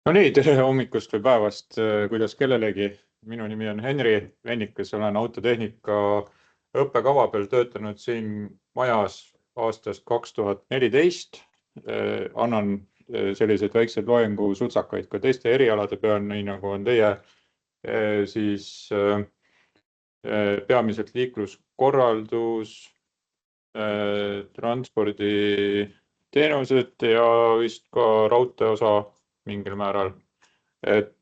No nii, tere hommikust või päevast, kuidas kellelegi. Minu nimi on Henri Vennikas, olen autotehnika õppekava peal töötanud siin majas aastast 2014. Annan selliseid väikseid loengusutsakaid ka teiste erialade peal, nii nagu on teie, siis peamiselt liikluskorraldus, transporditeenused ja vist ka raudteeosa mingil määral. Et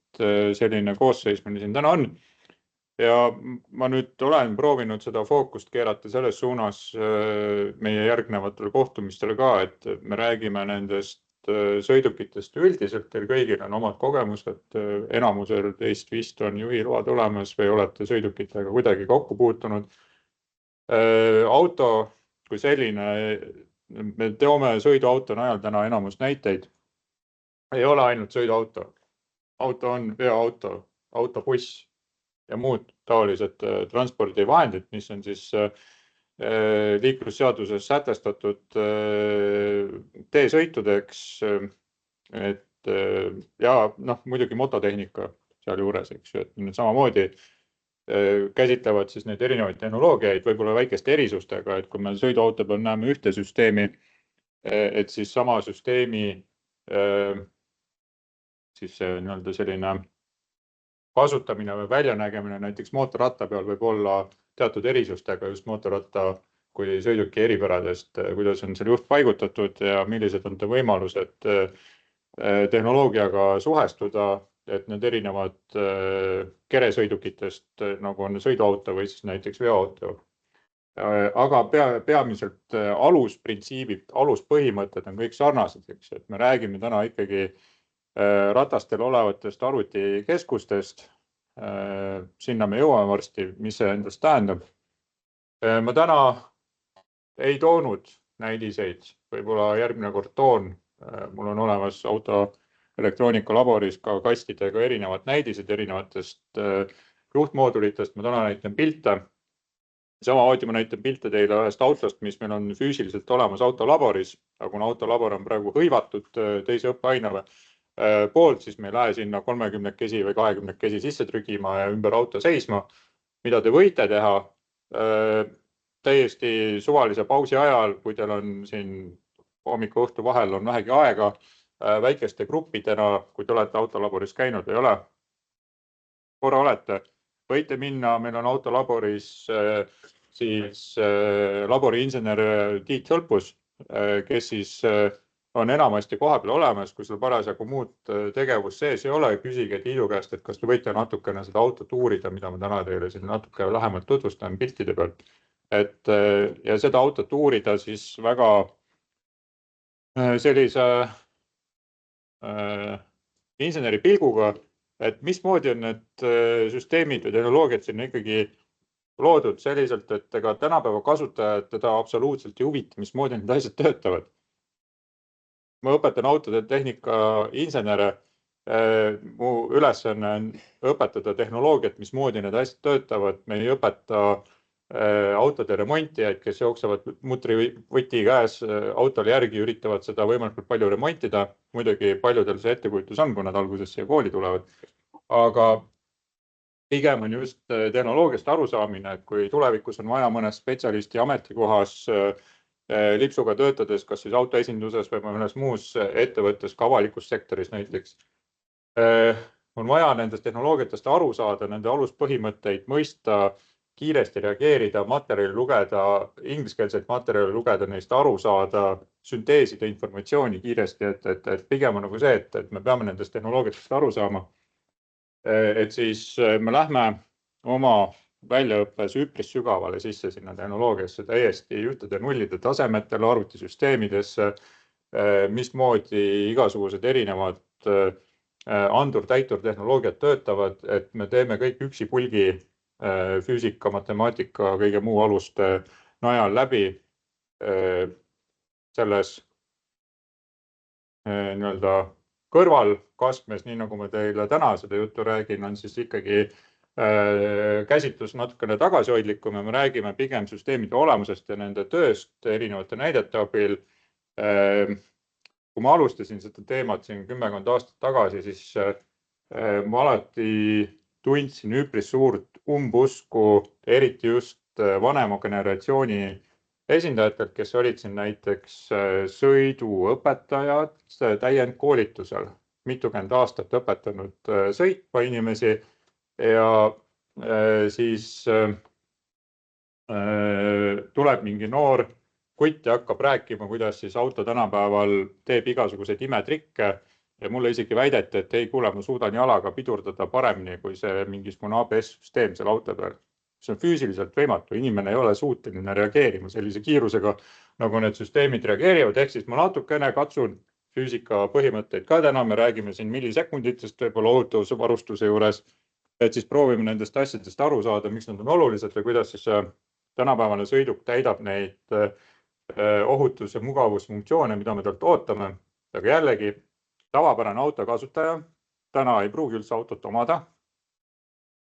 selline koosseis meil siin täna on. Ja ma nüüd olen proovinud seda fookust keerata selles suunas meie järgnevatel kohtumistel ka, et me räägime nendest sõidukitest üldiselt, teil kõigil on omad kogemused, enamusel teist vist on juhiload olemas või olete sõidukitega kuidagi kokku puutunud. Auto kui selline, me teome sõiduauto najal täna enamus näiteid, ei ole ainult sõiduauto. Auto on veoauto, autobuss ja muud taolised transpordivahendid, mis on siis liiklusseaduses sätestatud teesõitudeks, ja muidugi mototehnika seal juures, eks ju, et need samamoodi käsitlevad siis neid erinevaid tehnoloogiaid, võib-olla väikeste erisustega, et kui me sõiduauto peal näeme ühte süsteemi, et siis sama süsteemi siis nii-öelda selline kasutamine või väljanägemine näiteks mootorratta peal võib olla teatud erisustega just mootorratta kui sõiduki eripäradest, kuidas on seal juht paigutatud ja millised on ta võimalused tehnoloogiaga suhestuda, et need erinevad keresõidukitest, nagu on sõiduauto või siis näiteks veoauto. Aga peamiselt alusprintsiibid, aluspõhimõtted on kõik sarnased, eks, et me räägime täna ikkagi ratastel olevatest arvutikeskustest. Sinna me jõuame varsti, mis see endast tähendab. Ma täna ei toonud näidiseid, võib-olla järgmine kord toon. Mul on olemas auto elektroonikalaboris ka kastidega erinevad näidised erinevatest juhtmoodulitest. Ma täna näitan pilte. Samamoodi ma näitan pilte teile ühest autost, mis meil on füüsiliselt olemas autolaboris, aga kuna autolabor on praegu hõivatud teise õppeainele poolt, siis me ei lähe sinna 30 või 20 sisse trügima ja ümber auto seisma. Mida te võite teha täiesti suvalise pausi ajal, kui teil on siin hommiku õhtu vahel on vähegi aega, väikeste gruppidena, kui te olete autolaboris käinud või ole, korra olete, võite minna, meil on autolaboris siis laboriinsener Tiit Hõlpus, kes siis on enamasti koha peal olemas, kui sul parasjagu muud tegevus sees ei ole, küsige Tiidu käest, et kas te võite natukene seda autot uurida, mida ma täna teile siin natuke lähemalt tutvustan piltide pealt. Ja seda autot uurida siis väga sellise inseneri pilguga, et mismoodi on need süsteemid või tehnoloogiad sinna ikkagi loodud selliselt, et ega tänapäeva kasutajad teda absoluutselt ei huvita, mismoodi need asjad töötavad. Ma õpetan autode tehnika insenere. Mu ülesanne on õpetada tehnoloogiat, mismoodi need asjad töötavad. Me ei õpeta autode remontijaid, kes jooksevad mutrivõti käes autole järgi, üritavad seda võimalikult palju remontida. Muidugi paljudel see ettekujutus on, kui nad alguses siia kooli tulevad. Aga pigem on just tehnoloogiast arusaamine, et kui tulevikus on vaja mõnes spetsialisti ametikohas lipsuga töötades, kas siis autoesinduses või mõnes muus ettevõttes, ka avalikus sektoris näiteks, on vaja nendest tehnoloogiatest aru saada, nende aluspõhimõtteid mõista, kiiresti reageerida, materjali lugeda, ingliskeelseid materjali lugeda, neist aru saada, sünteesida informatsiooni kiiresti, et pigem on nagu see, et me peame nendest tehnoloogiatest aru saama. Et siis me lähme oma väljaõppes üpris sügavale sisse sinna tehnoloogiasse, täiesti ühtede nullide tasemetele, arvutisüsteemidesse, mismoodi igasugused erinevad andur-täitur-tehnoloogiad töötavad, et me teeme kõik üksipulgi füüsika, matemaatika, kõige muu aluste najal läbi selles nii-öelda kõrvalkastmes, nii nagu ma teile täna seda juttu räägin, on siis ikkagi käsitlus natukene tagasihoidlikum ja me räägime pigem süsteemide olemusest ja nende tööst erinevate näidete abil. kui ma alustasin seda teemat siin 10 aastat tagasi, siis ma alati tundsin üpris suurt umbusku, eriti just vanema generatsiooni esindajatelt, kes olid siin näiteks sõiduõpetajad täiendkoolitusel, mitukümmend aastat õpetanud sõitma inimesi ja siis tuleb mingi noor kutt ja hakkab rääkima, kuidas siis auto tänapäeval teeb igasuguseid imetrikke ja mulle isegi väideti, et ei kuule, ma suudan jalaga pidurdada paremini kui see mingisugune ABS-süsteem seal auto peal. See on füüsiliselt võimatu, inimene ei ole suuteline reageerima sellise kiirusega, nagu need süsteemid reageerivad, ehk siis ma natukene katsun füüsika põhimõtteid ka täna, me räägime siin millisekunditest võib-olla ohutusvarustuse juures, et siis proovime nendest asjadest aru saada, miks nad on olulised ja kuidas siis tänapäevane sõiduk täidab neid ohutus- ja mugavusfunktsioone, mida me talt ootame. Aga jällegi, tavapärane autokasutaja täna ei pruugi üldse autot omada.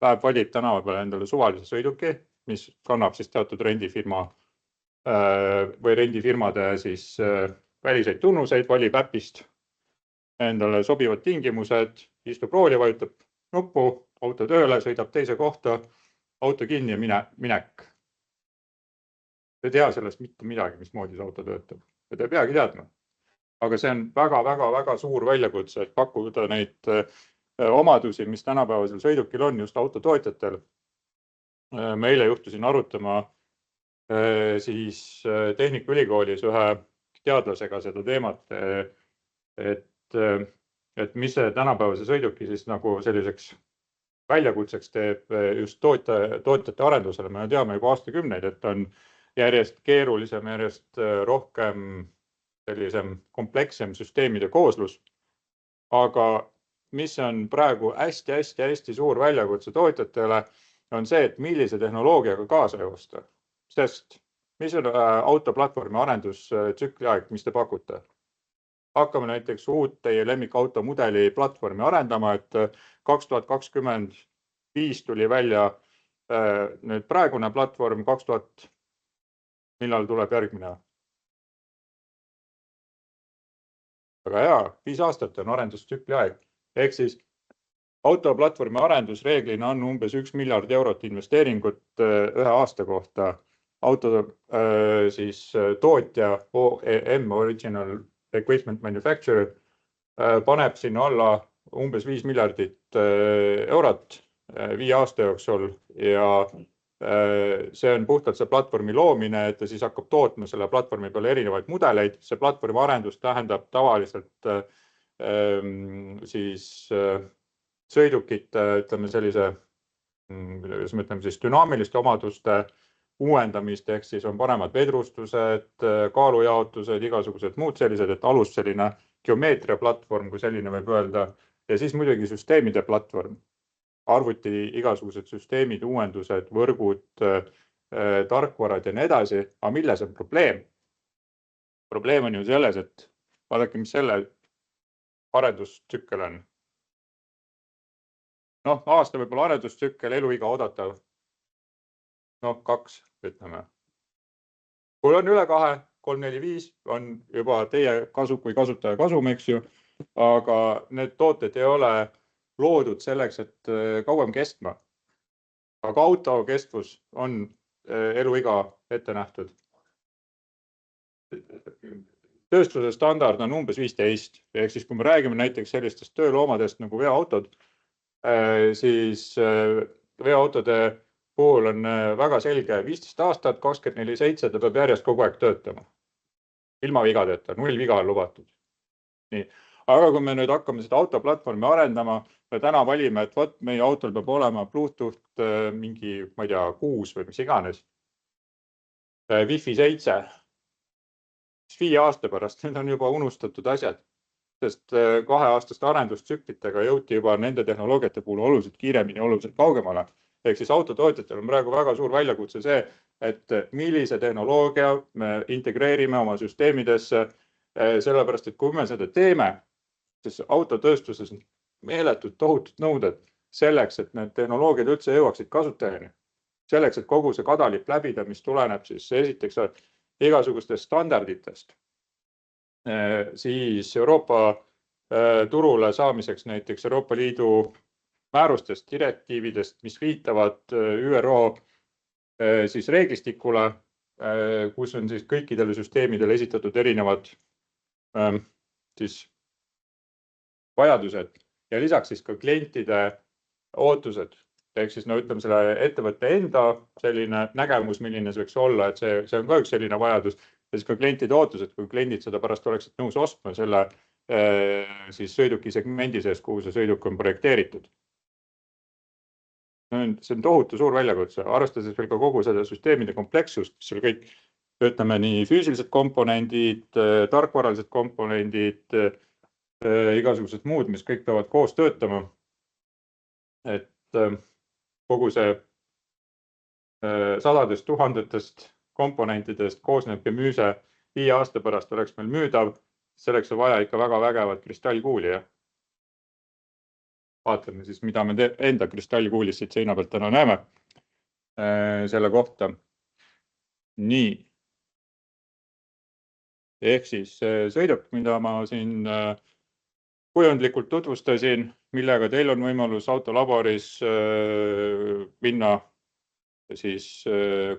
Läheb valib tänava peale endale suvalise sõiduki, mis kannab siis teatud rendifirma või rendifirmade siis väliseid tunnuseid, valib äpist endale sobivad tingimused, istub rooli, vajutab nuppu, auto tööle, sõidab teise kohta, auto kinni ja minek. Ei tea sellest mitte midagi, mismoodi see auto töötab. Ja te ei peagi teadma. Aga see on väga suur väljakutse, et pakkuda neid omadusi, mis tänapäevasel sõidukil on just autotootjatel. Ma eile juhtusin arutama siis Tehnikaülikoolis ühe teadlasega seda teemat, et mis see tänapäevase sõiduki siis nagu selliseks väljakutseks teeb just tootjate arendusele. Me teame juba aastakümneid, et on järjest keerulisem, järjest rohkem sellisem komplekssem süsteemide kooslus. Aga mis on praegu hästi suur väljakutse tootjatele, on see, et millise tehnoloogiaga kaasa joosta. Sest mis on autoplatvormi arendustsükli aeg, mis te pakute? Hakkame näiteks uut teie lemmikauto mudeli platvormi arendama, et 2025 tuli välja nüüd praegune platvorm, 2000, millal tuleb järgmine? Aga hea, 5 aastat on arendustsükli aeg. Ehk siis autoplatvormi arendus reeglina on umbes 1 miljard eurot investeeringut ühe aasta kohta. Auto siis tootja OEM, Original Equipment Manufacturer, paneb sinna alla umbes 5 miljardit eurot 5 aasta jooksul ja see on puhtalt see platvormi loomine, et ta siis hakkab tootma selle platvormi peale erinevaid mudeleid. See platvormi arendus tähendab tavaliselt siis sõidukite, ütleme sellise, kuidas me ütleme siis dünaamiliste omaduste uuendamist, ehk siis on paremad vedrustused, kaalujaotused, igasugused muud sellised, et alus selline geomeetria platvorm, kui selline võib öelda, ja siis muidugi süsteemide platvorm. Arvuti igasugused süsteemid, uuendused, võrgud, tarkvarad ja nii edasi. Aga milles on probleem? Probleem on ju selles, et vaadake, mis selle arendustsükkel on. Noh, aasta võib-olla arendustsükkel, eluiga odatav. Noh, 2, ütleme. Kui on üle 2, 3, 4, 5, on juba teie kasu kui kasutaja kasum, eks ju. Aga need tooted ei ole loodud selleks, et kauem kestma. Aga auto kestvus on eluiga ette nähtud. Tööstuse standard on umbes 15. Ehk siis, kui me räägime näiteks sellistest tööloomadest nagu veoautod, siis veoautode puhul on väga selge 15 aastat, 24/7, ta peab järjest kogu aeg töötama. Ilma vigadeta, 0 viga on lubatud. Nii. Aga kui me nüüd hakkame seda autoplatvormi arendama, me täna valime, et võt, meie autol peab olema Bluetooth mingi, ma ei tea, 6 või mis iganes. Wi-Fi 7. 5 aasta pärast, need on juba unustatud asjad, sest 2-aastaste arendustsüklitega jõuti juba nende tehnoloogiate puhul oluliselt kiiremini, oluliselt kaugemale. Ehk siis autotootjatel on praegu väga suur väljakutse see, et millise tehnoloogia me integreerime oma süsteemidesse, sellepärast, et kui me seda teeme, siis autotööstuses on meeletud tohutud nõuded selleks, et need tehnoloogiad üldse jõuaksid kasutajani. Selleks, et kogu see kadalipp läbida, mis tuleneb siis esiteks igasugustest standarditest. siis Euroopa turule saamiseks näiteks Euroopa Liidu määrustest, direktiividest, mis viitavad ÜRO siis reeglistikule, kus on siis kõikidele süsteemidele esitatud erinevad siis vajadused ja lisaks siis ka klientide ootused. Ehk siis ütleme selle ettevõtte enda selline nägemus, milline see võiks olla, et see on ka üks selline vajadus ja siis ka klientide ootused, kui kliendid seda pärast oleksid nõus ostma selle siis sõiduki segmendi sees, kuhu see sõiduk on projekteeritud. See on tohutu suur väljakutse, arvestades veel ka kogu seda süsteemide komplekssust, mis seal kõik, ütleme nii füüsilised komponendid, tarkvaralised komponendid, igasugused muud, mis kõik peavad koos töötama. Et kogu see sadadest tuhandetest komponentidest koosneb ja müüse 5 aasta pärast oleks meil müüdav, selleks on vaja ikka väga vägevat kristallkuuli. Vaatame siis, mida me enda kristallkuulis siit seina pealt täna näeme selle kohta. Nii. Ehk siis sõiduk, mida ma siin kujundlikult tutvustasin, millega teil on võimalus autolaboris minna siis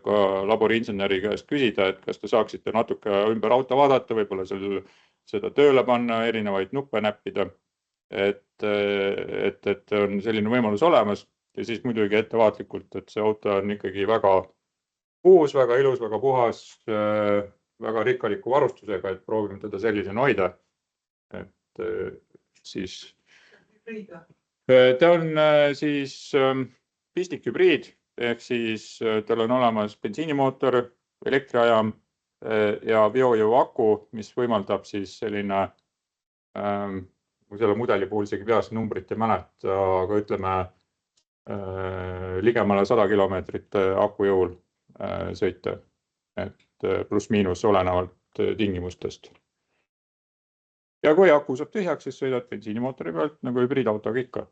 ka laboriinseneri käest küsida, et kas te saaksite natuke ümber auto vaadata, võib-olla seda tööle panna, erinevaid nuppe näppida, et on selline võimalus olemas ja siis muidugi ettevaatlikult, et see auto on ikkagi väga uus, väga ilus, väga puhas, väga rikkaliku varustusega, et proovime teda sellisena hoida. Et siis ta on siis pistikhübriid, ehk siis tal on olemas bensiinimootor, elektriajam ja biojõuaku, mis võimaldab siis selline, selle mudeli puhul isegi peast numbrit ei mäleta, aga ütleme ligemale 100 kilomeetrit akujõul sõita, et pluss-miinus olenevalt tingimustest. Ja kui aku saab tühjaks, siis sõidad bensiinimootori pealt nagu hübriidautoga ikka.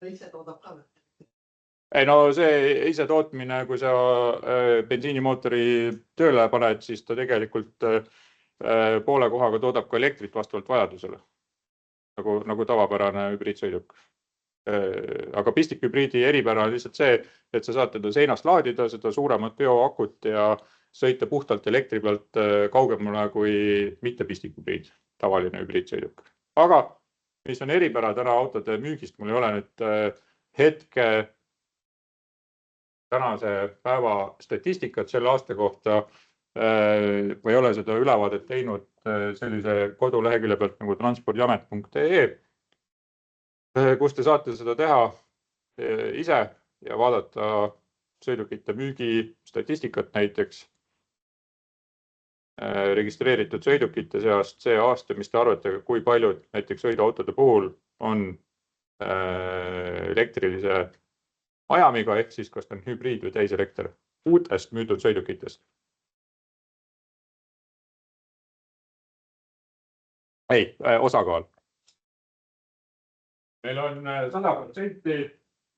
Ta ise toodab ka? Ei, no see ise tootmine, kui sa bensiinimootori tööle paned, siis ta tegelikult poole kohaga toodab ka elektrit vastavalt vajadusele, nagu tavapärane hübriidsõiduk. Aga pistikhübriidi eripära on lihtsalt see, et sa saad teda seinast laadida, seda suuremat bioakut ja sõita puhtalt elektri pealt kaugemale kui mitte pistikhübriid, tavaline hübriidsõiduk. Aga mis on eripära täna autode müügist, mul ei ole nüüd hetke tänase päeva statistikat selle aasta kohta, või ei ole seda ülevaadet teinud sellise kodulehekülje pealt nagu transpordiamet.ee, kus te saate seda teha ise ja vaadata sõidukite müügi statistikat näiteks registreeritud sõidukite seast see aasta, mis te arvate, kui paljud näiteks sõiduautode puhul on elektrilise ajamiga, ehk siis kas ta on hübriid või täiselekter uutest müüdud sõidukitest. Ei, osakaal. Meil on 100%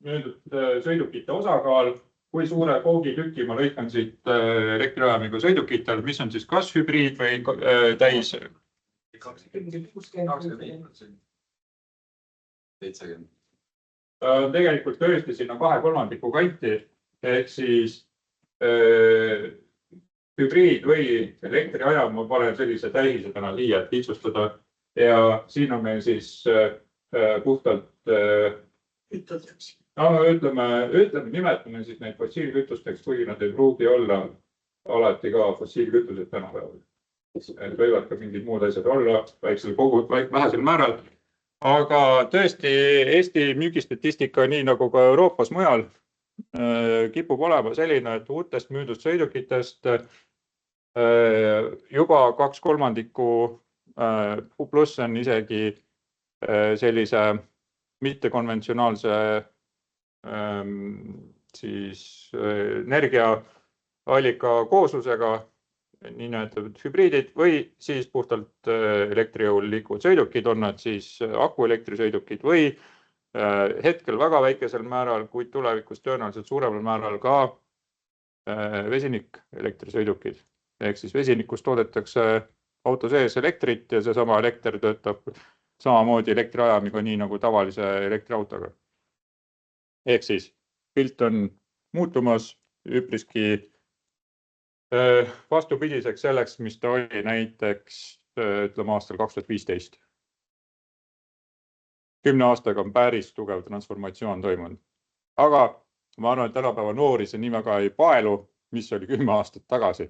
müüdud sõidukite osakaal, kui suure koogitüki ma lõikan siit elektriajamiga sõidukitel, mis on siis kas hübriid või täis? 20%. Tegelikult tõesti sinna 2/3 kanti, ehk siis hübriid või elektriajam, ma panen sellise tähise täna siia, et lihtsustada ja siin on meil siis puhtalt ütleme, nimetame siis neid fossiilkütusteks, kuigi nad ei pruugi olla alati ka fossiilkütused tänapäeval. Võivad ka mingid muud asjad olla vähesel määral. Aga tõesti Eesti müügistatistika, nii nagu ka Euroopas mujal, kipub olema selline, et uutest müüdud sõidukitest juba 2/3 pluss on isegi sellise mittekonventsionaalse siis energiaallika kooslusega, nii näetud hübriidid või siis puhtalt elektrijõul liikuvad sõidukid, on nad siis akuelektrisõidukid või hetkel väga väikesel määral, kuid tulevikus tõenäoliselt suuremal määral ka vesinik elektrisõidukid. Ehk siis vesinikust toodetakse auto sees elektrit ja seesama elekter töötab samamoodi elektriajamiga, nii nagu tavalise elektriautoga. Ehk siis pilt on muutumas üpriski vastupidiseks selleks, mis ta oli näiteks ütleme aastal 2015. 10 aastaga on päris tugev transformatsioon toimunud. Aga ma arvan, et tänapäeva noori see nii väga ei paelu, mis oli 10 aastat tagasi.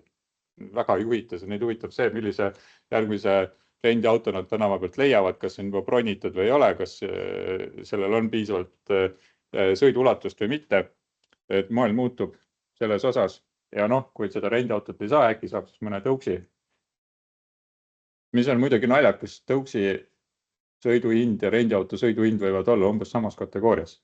Väga ei huvita, neid huvitab see, millise järgmise rendiauto nad tänava pealt leiavad, kas see on juba bronitud või ei ole, kas sellel on piisavalt sõiduulatust või mitte. Et maailm muutub selles osas ja kui seda rendiautot ei saa, äkki saab siis mõne tõuksi. Mis on muidugi naljakas, tõuksi sõiduhind ja rendiauto sõiduhind võivad olla umbes samas kategoorias.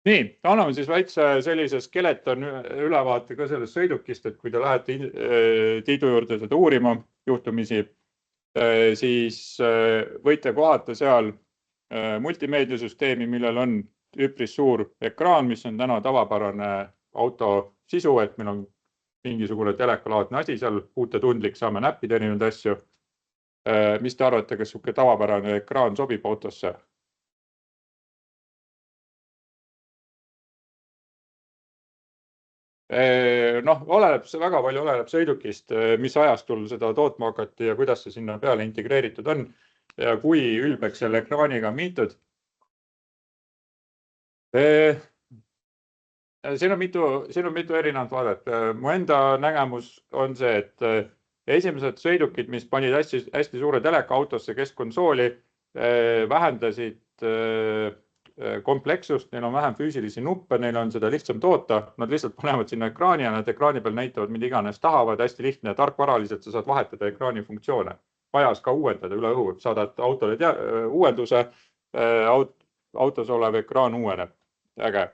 Nii, anname siis väikse sellise skeleton ülevaate ka sellest sõidukist, et kui te lähete Tiidu juurde seda uurima juhtumisi, siis võite kohata seal multimeediasüsteemi, millel on üpris suur ekraan, mis on täna tavapärane auto sisu, et meil on mingisugune telekalaadne asi seal, puutetundlik, saame näppida erinevaid asju. Mis te arvate, kas sihuke tavapärane ekraan sobib autosse? Väga palju oleneb sõidukist, mis ajastul seda tootma hakati ja kuidas see sinna peale integreeritud on ja kui ülbeks selle ekraaniga on miitud. Siin on mitu erinevat vaadet. Mu enda nägemus on see, et esimesed sõidukid, mis panid hästi suure teleka autosse keskkonsooli, vähendasid komplekssust, neil on vähem füüsilisi nuppe, neil on seda lihtsam toota, nad lihtsalt panevad sinna ekraani ja nad ekraani peal näitavad, mida iganes tahavad, hästi lihtne ja tarkvaraliselt sa saad vahetada ekraani funktsioone. Ajas ka uuendada üle õhu, saadad autole uuenduse, autos olev ekraan uueneb. Äge.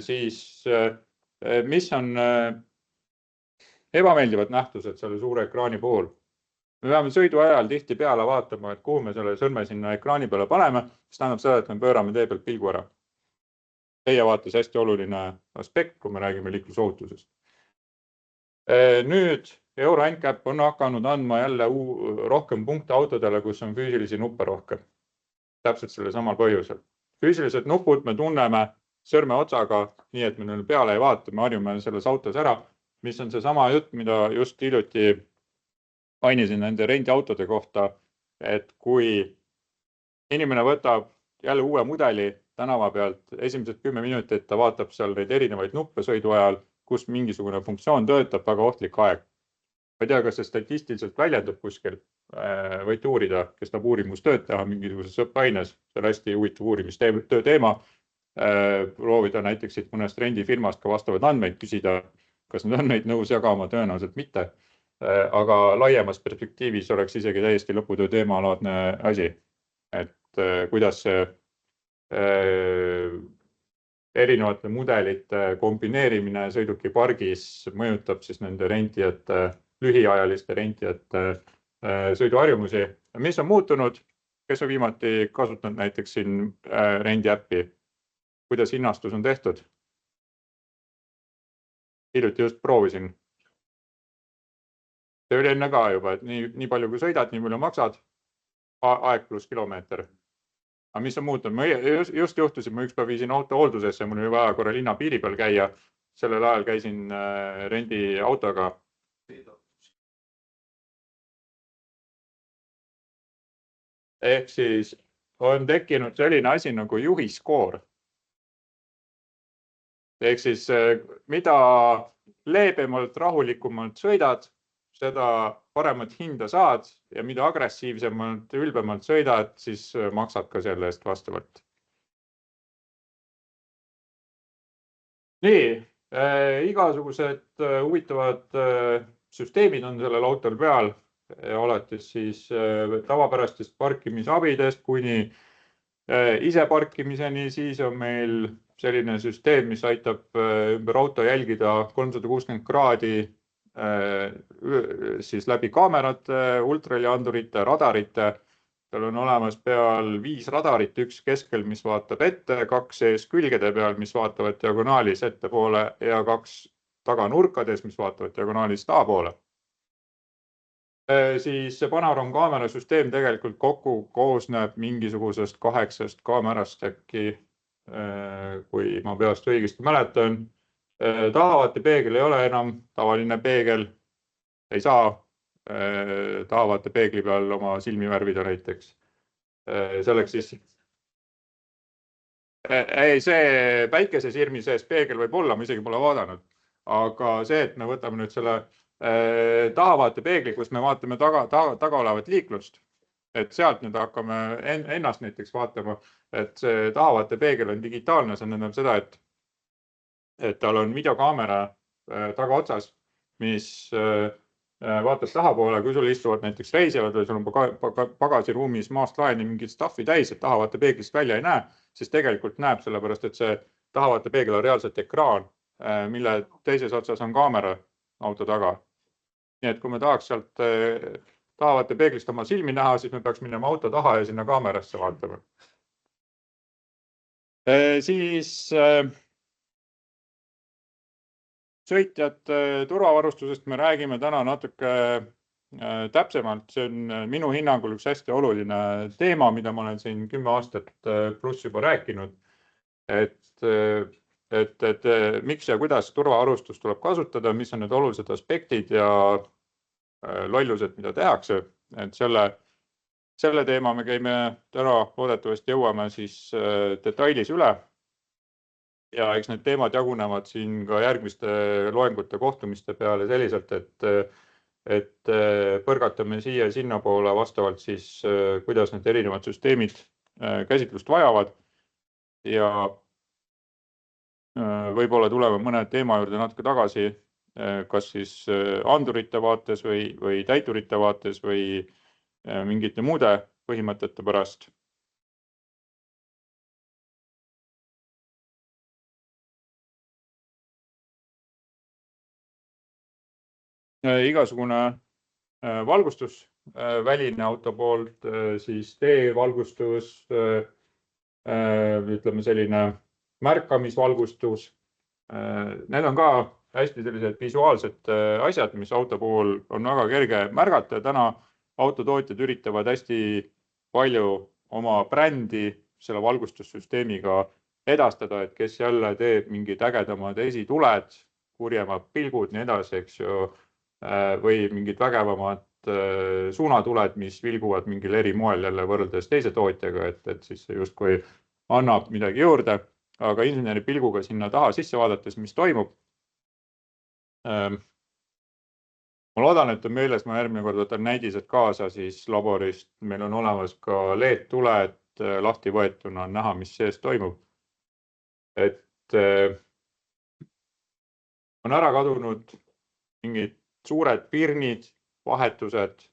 Siis, mis on ebameeldivad nähtused selle suure ekraani puhul? Me peame sõidu ajal tihti peale vaatama, et kuhu me selle sõrme sinna ekraani peale paneme, mis tähendab seda, et me pöörame tee pealt pilgu ära. Teie vaates hästi oluline aspekt, kui me räägime liiklusohutusest. Nüüd Euro NCAP on hakanud andma jälle rohkem punkte autodele, kus on füüsilisi nuppe rohkem. Täpselt selle samal põhjusel. Füüsilised nupud me tunneme sõrme otsaga, nii et me neile peale ei vaata, me harjume selles autos ära, mis on see sama jutt, mida just hiljuti mainisin nende rendiautode kohta, et kui inimene võtab jälle uue mudeli tänava pealt esimesed 10 minutit, ta vaatab seal neid erinevaid nuppe sõidu ajal, kus mingisugune funktsioon töötab, väga ohtlik aeg. Ma ei tea, kas see statistiliselt väljendub kuskil, võite uurida, kes tahab uurimustööd teha mingisuguses õppeaines, see on hästi huvitav uurimistöö teema, proovida näiteks siit mõnest rendifirmast ka vastavad andmeid küsida, kas nad on neid nõus jagama, tõenäoliselt mitte. Aga laiemas perspektiivis oleks isegi täiesti lõputöö teemalaadne asi, et kuidas see erinevate mudelite kombineerimine sõidukipargis mõjutab siis nende rentijate, lühiajaliste rentijate sõiduharjumusi. Mis on muutunud, kes on viimati kasutanud näiteks siin rendiäppi, kuidas hinnastus on tehtud? Hiljuti just proovisin. See oli enne ka juba, et nii palju kui sõidad, nii palju maksad, aeg pluss kilomeeter. Aga mis on muutunud? Ma just juhtusin, ma üks päev viisin auto hooldusesse, mul oli vaja korra linna piiri peal käia. Sellel ajal käisin rendiautoga. Ehk siis on tekkinud selline asi nagu juhiskoor. Ehk siis mida leebemalt, rahulikumalt sõidad, seda paremat hinda saad ja mida agressiivsemalt, ülbemalt sõidad, siis maksad ka selle eest vastavalt. Nii, igasugused huvitavad süsteemid on sellel autol peal, alates siis tavapärastest parkimisabidest kuni ise parkimiseni, siis on meil selline süsteem, mis aitab ümber auto jälgida 360 kraadi siis läbi kaamerate, ultraheliandurite, radarite. Seal on olemas peal 5 radarit, üks keskel, mis vaatab ette, 2 ees külgede peal, mis vaatavad diagonaalis ettepoole ja 2 taganurkades, mis vaatavad diagonaalist tahapoole. Siis see panoraamkaamera süsteem tegelikult kokku koosneb mingisugusest 8 kaamerast äkki, kui ma peast õigesti mäletan. Tahavaatepeegel ei ole enam tavaline peegel, ei saa tahavaatepeegli peal oma silmi värvida näiteks. Selleks siis ei, see päikesesirmi sees peegel võib olla, ma isegi pole vaadanud, aga see, et me võtame nüüd selle tahavaatepeegli, kus me vaatame taga olevat liiklust, et sealt nüüd hakkame ennast näiteks vaatama, et see tahavaatepeegel on digitaalne, see tähendab seda, et tal on videokaamera tagaotsas, mis vaatab tahapoole, kui sul istuvad näiteks reisivad või sul on pagasiruumis maast laeni mingit staffi täis, et tahavaatepeeglist välja ei näe, siis tegelikult näeb, sellepärast et see tahavaatepeegel on reaalselt ekraan, mille teises otsas on kaamera auto taga. Nii et kui me tahaks sealt tahavaatepeeglist oma silmi näha, siis me peaks minema auto taha ja sinna kaamerasse vaatama. Siis sõitjate turvavarustusest me räägime täna natuke täpsemalt. See on minu hinnangul üks hästi oluline teema, mida ma olen siin 10 aastat pluss juba rääkinud, et miks ja kuidas turvavarustust tuleb kasutada, mis on need olulised aspektid ja lollused, mida tehakse. Et selle teema me käime täna loodetavasti jõuame siis detailis üle. Ja eks need teemad jagunevad siin ka järgmiste loengute kohtumiste peale selliselt, et põrgatame siia ja sinna poole vastavalt siis, kuidas need erinevad süsteemid käsitlust vajavad ja võib-olla tuleme mõne teema juurde natuke tagasi, kas siis andurite vaates või täiturite vaates või mingite muude põhimõtete pärast. Igasugune valgustus väline auto poolt, siis teevalgustus, ütleme selline märkamisvalgustus. Need on ka hästi sellised visuaalsed asjad, mis auto puhul on väga kerge märgata. Täna autotootjad üritavad hästi palju oma brändi selle valgustussüsteemiga edastada, et kes jälle teeb mingid ägedamad esituled, kurjemad pilgud, nii edasi, eks ju, või mingid vägevamad suunatuled, mis vilguvad mingil eri moel jälle võrreldes teise tootjaga, et siis see justkui annab midagi juurde, aga inseneri pilguga sinna taha sisse vaadates, mis toimub. Ma loodan, et on meeles, ma järgmine kord võtan näidised kaasa siis laborist. Meil on olemas ka LED-tuled, lahti võetuna on näha, mis sees toimub. Et on ära kadunud mingid suured pirnid, vahetused,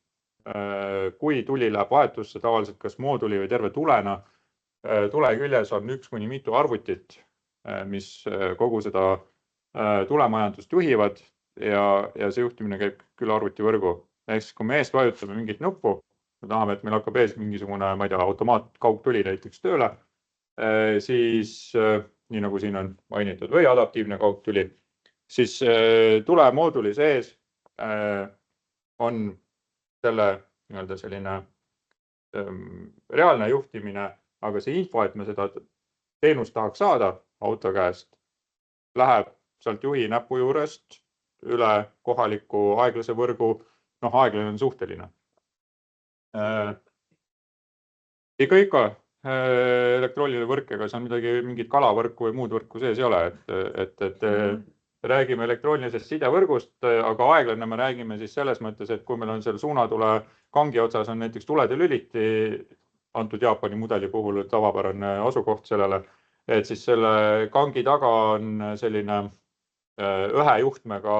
kui tuli läheb vahetusse tavaliselt kas mooduli või terve tulena. Tule küljes on 1 kuni mitu arvutit, mis kogu seda tulemajandust juhivad ja see juhtimine käib küll arvutivõrgu. Ehk siis, kui me eest vajutame mingit nuppu, me tahame, et meil hakkab ees mingisugune, ma ei tea, automaatkaugtuli näiteks tööle, siis nii nagu siin on mainitud või adaptiivne kaugtuli, siis tulemooduli sees on selle nii-öelda selline reaalne juhtimine, aga see info, et me seda teenust tahaks saada auto käest, läheb sealt juhi näpu juurest üle kohaliku aeglase võrgu. Aeglane on suhteline. Ikka elektrooniline võrk, ega see on mingit kalavõrku või muud võrku sees ei ole, et räägime elektroonilisest sidevõrgust, aga aeglane me räägime siis selles mõttes, et kui meil on seal suunatule kangi otsas on näiteks tulede lüliti, antud Jaapani mudeli puhul tavapärane asukoht sellele, et siis selle kangi taga on selline ühe juhtmega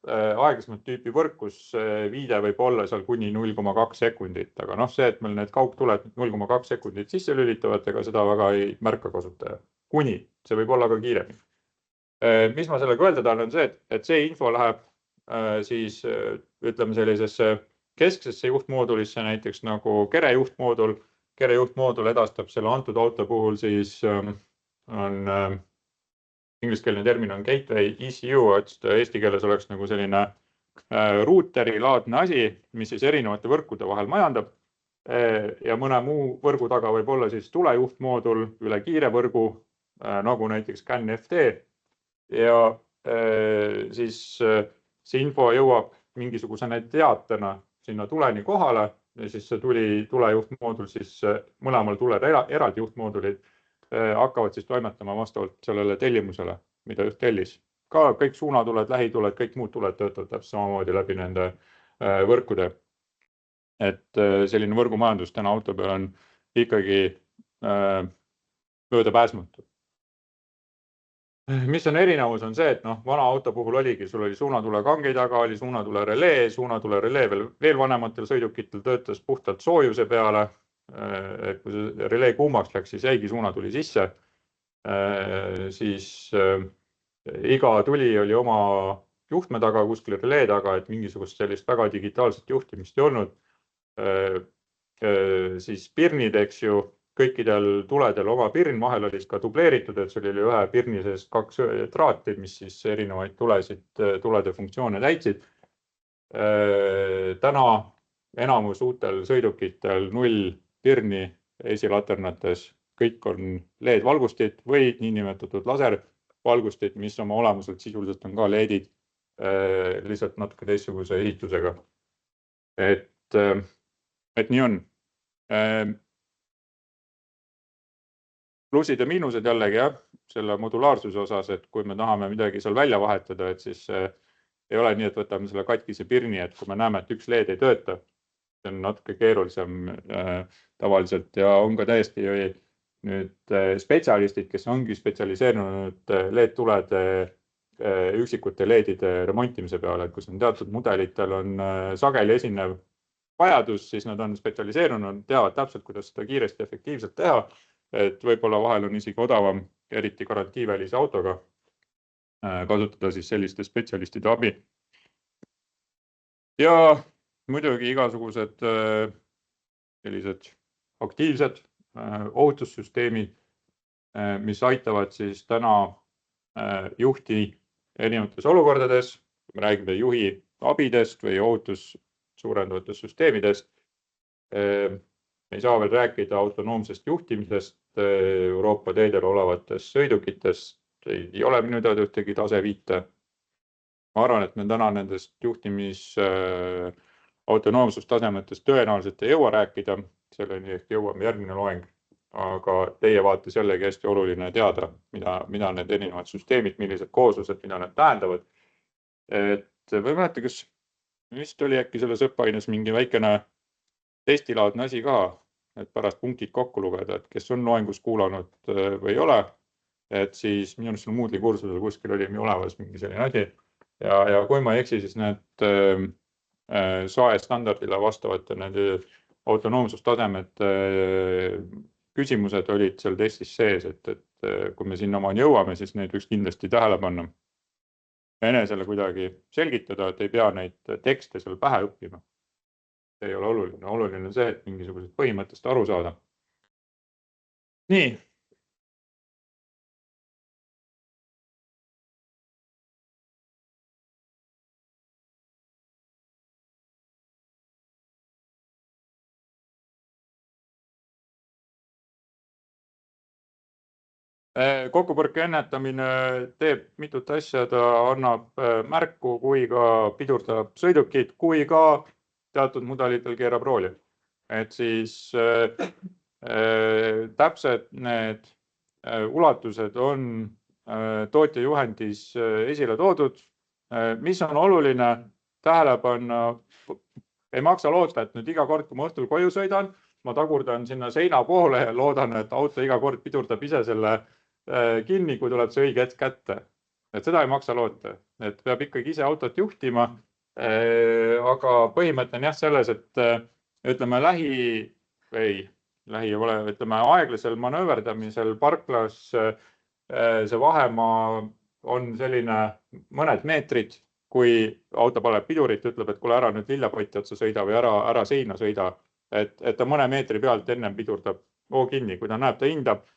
aeglasemat tüüpi võrk, kus viide võib olla seal kuni 0,2 sekundit, aga see, et meil need kaugtuled 0,2 sekundit sisse lülitavad, ega seda väga ei märka kasutaja. Kuni, see võib olla ka kiiremini. Mis ma sellega öelda tahan, on see, et see info läheb siis ütleme sellisesse kesksesse juhtmoodulisse, näiteks nagu kerejuhtmoodul. Kerejuhtmoodul edastab selle antud auto puhul siis on ingliskeelne termin on gateway ECU, et eesti keeles oleks nagu selline ruuteri laadne asi, mis siis erinevate võrkude vahel majandab. Ja mõne muu võrgu taga võib olla siis tulejuhtmoodul üle kiire võrgu, nagu näiteks CAN-FD. Ja siis see info jõuab mingisuguse teatena sinna tuleni kohale ja siis see tulejuhtmoodul siis mõlemal tuled eraldi juhtmoodulid hakkavad siis toimetama vastavalt sellele tellimusele, mida just tellis. Ka kõik suunatuled, lähituled, kõik muud tuled töötavad täpselt samamoodi läbi nende võrkude. Et selline võrgumajandus täna auto peal on ikkagi möödapääsmatu. Mis on erinevus on see, et vana auto puhul oligi, sul oli suunatule kangi taga, oli suunatule relee veel vanematel sõidukitel töötas puhtalt soojuse peale. Kui see relee kuumaks läks, siis jäigi suunatuli sisse. Siis iga tuli oli oma juhtme taga, kuskil relee taga, et mingisugust sellist väga digitaalset juhtimist ei olnud. Siis pirnid, eks ju, kõikidel tuledel oma pirn, vahel olid ka dubleeritud, et see oli ühe pirni sees 2 traati, mis siis erinevaid tulede funktsioone täitsid. Täna enamus uutel sõidukitel 0 pirni esilaternates, kõik on LED-valgustid või niinimetatud laservalgustid, mis oma olemuselt sisuliselt on ka LED-id, lihtsalt natuke teistsuguse ehitusega. Et nii on. Plussid ja miinused jällegi selle modulaarsuse osas, et kui me tahame midagi seal välja vahetada, et siis ei ole nii, et võtame selle katkise pirni, et kui me näeme, et üks LED ei tööta, see on natuke keerulisem tavaliselt ja on ka täiesti nüüd spetsialistid, kes ongi spetsialiseerunud LED-tulede üksikute LED-ide remontimise peale, et kus on teatud mudelitel on sageli esinev vajadus, siis nad on spetsialiseerunud, teavad täpselt, kuidas seda kiiresti efektiivselt teha, et võib-olla vahel on isegi odavam, eriti garantiivälise autoga, kasutada siis selliste spetsialistide abi. Ja muidugi igasugused sellised aktiivsed ohutussüsteemid, mis aitavad siis täna juhti erinevates olukordades, kui me räägime juhi abidest või ohutus suurendavatest süsteemidest. Me ei saa veel rääkida autonoomsest juhtimisest, Euroopa teedel olevatest sõidukitest, ei ole minu teada ühtegi taseviite. Ma arvan, et me täna nendest autonoomsustasemetest tõenäoliselt ei jõua rääkida, selleni ehk jõuame järgmine loeng, aga teie vaates jällegi hästi oluline teada, mida need erinevad süsteemid, millised kooslused, mida need tähendavad. Et või mäleta, kas vist oli äkki selles õppeaines mingi väikene testilaadne asi ka, et pärast punktid kokku lugeda, et kes on loengus kuulanud või ei ole, et siis minu arust Moodle'i kursusel kuskil oli olemas mingi selline asi ja kui ma ei eksi, siis need SAE standardile vastavate nende autonoomsustasemete küsimused olid seal testis sees, et kui me sinna maani jõuame, siis neid võiks kindlasti tähele panna. Enesele kuidagi selgitada, et ei pea neid tekste seal pähe õppima. See ei ole oluline. Oluline on see, et mingisugused põhimõttest aru saada. Nii. Kokkupõrke ennetamine teeb mitut asja, ta annab märku, kui ka pidurdab sõidukit, kui ka teatud mudelitel keerab rooli. Et siis täpsed need ulatused on tootja juhendis esile toodud. Mis on oluline tähele panna, ei maksa loota, et nüüd iga kord, kui ma õhtul koju sõidan, ma tagurdan sinna seina poole ja loodan, et auto iga kord pidurdab ise selle kinni, kui tuleb see õige hetk kätte. Et seda ei maksa loota, et peab ikkagi ise autot juhtima, aga põhimõte on jah selles, et ütleme aeglasel manööverdamisel parklas see vahemaa on selline mõned meetrid, kui auto paneb pidurit, ütleb, et kuule ära nüüd lillapoti otsa sõida või ära seina sõida, et ta mõne meetri pealt ennem pidurdab kinni, kui ta näeb, ta hindab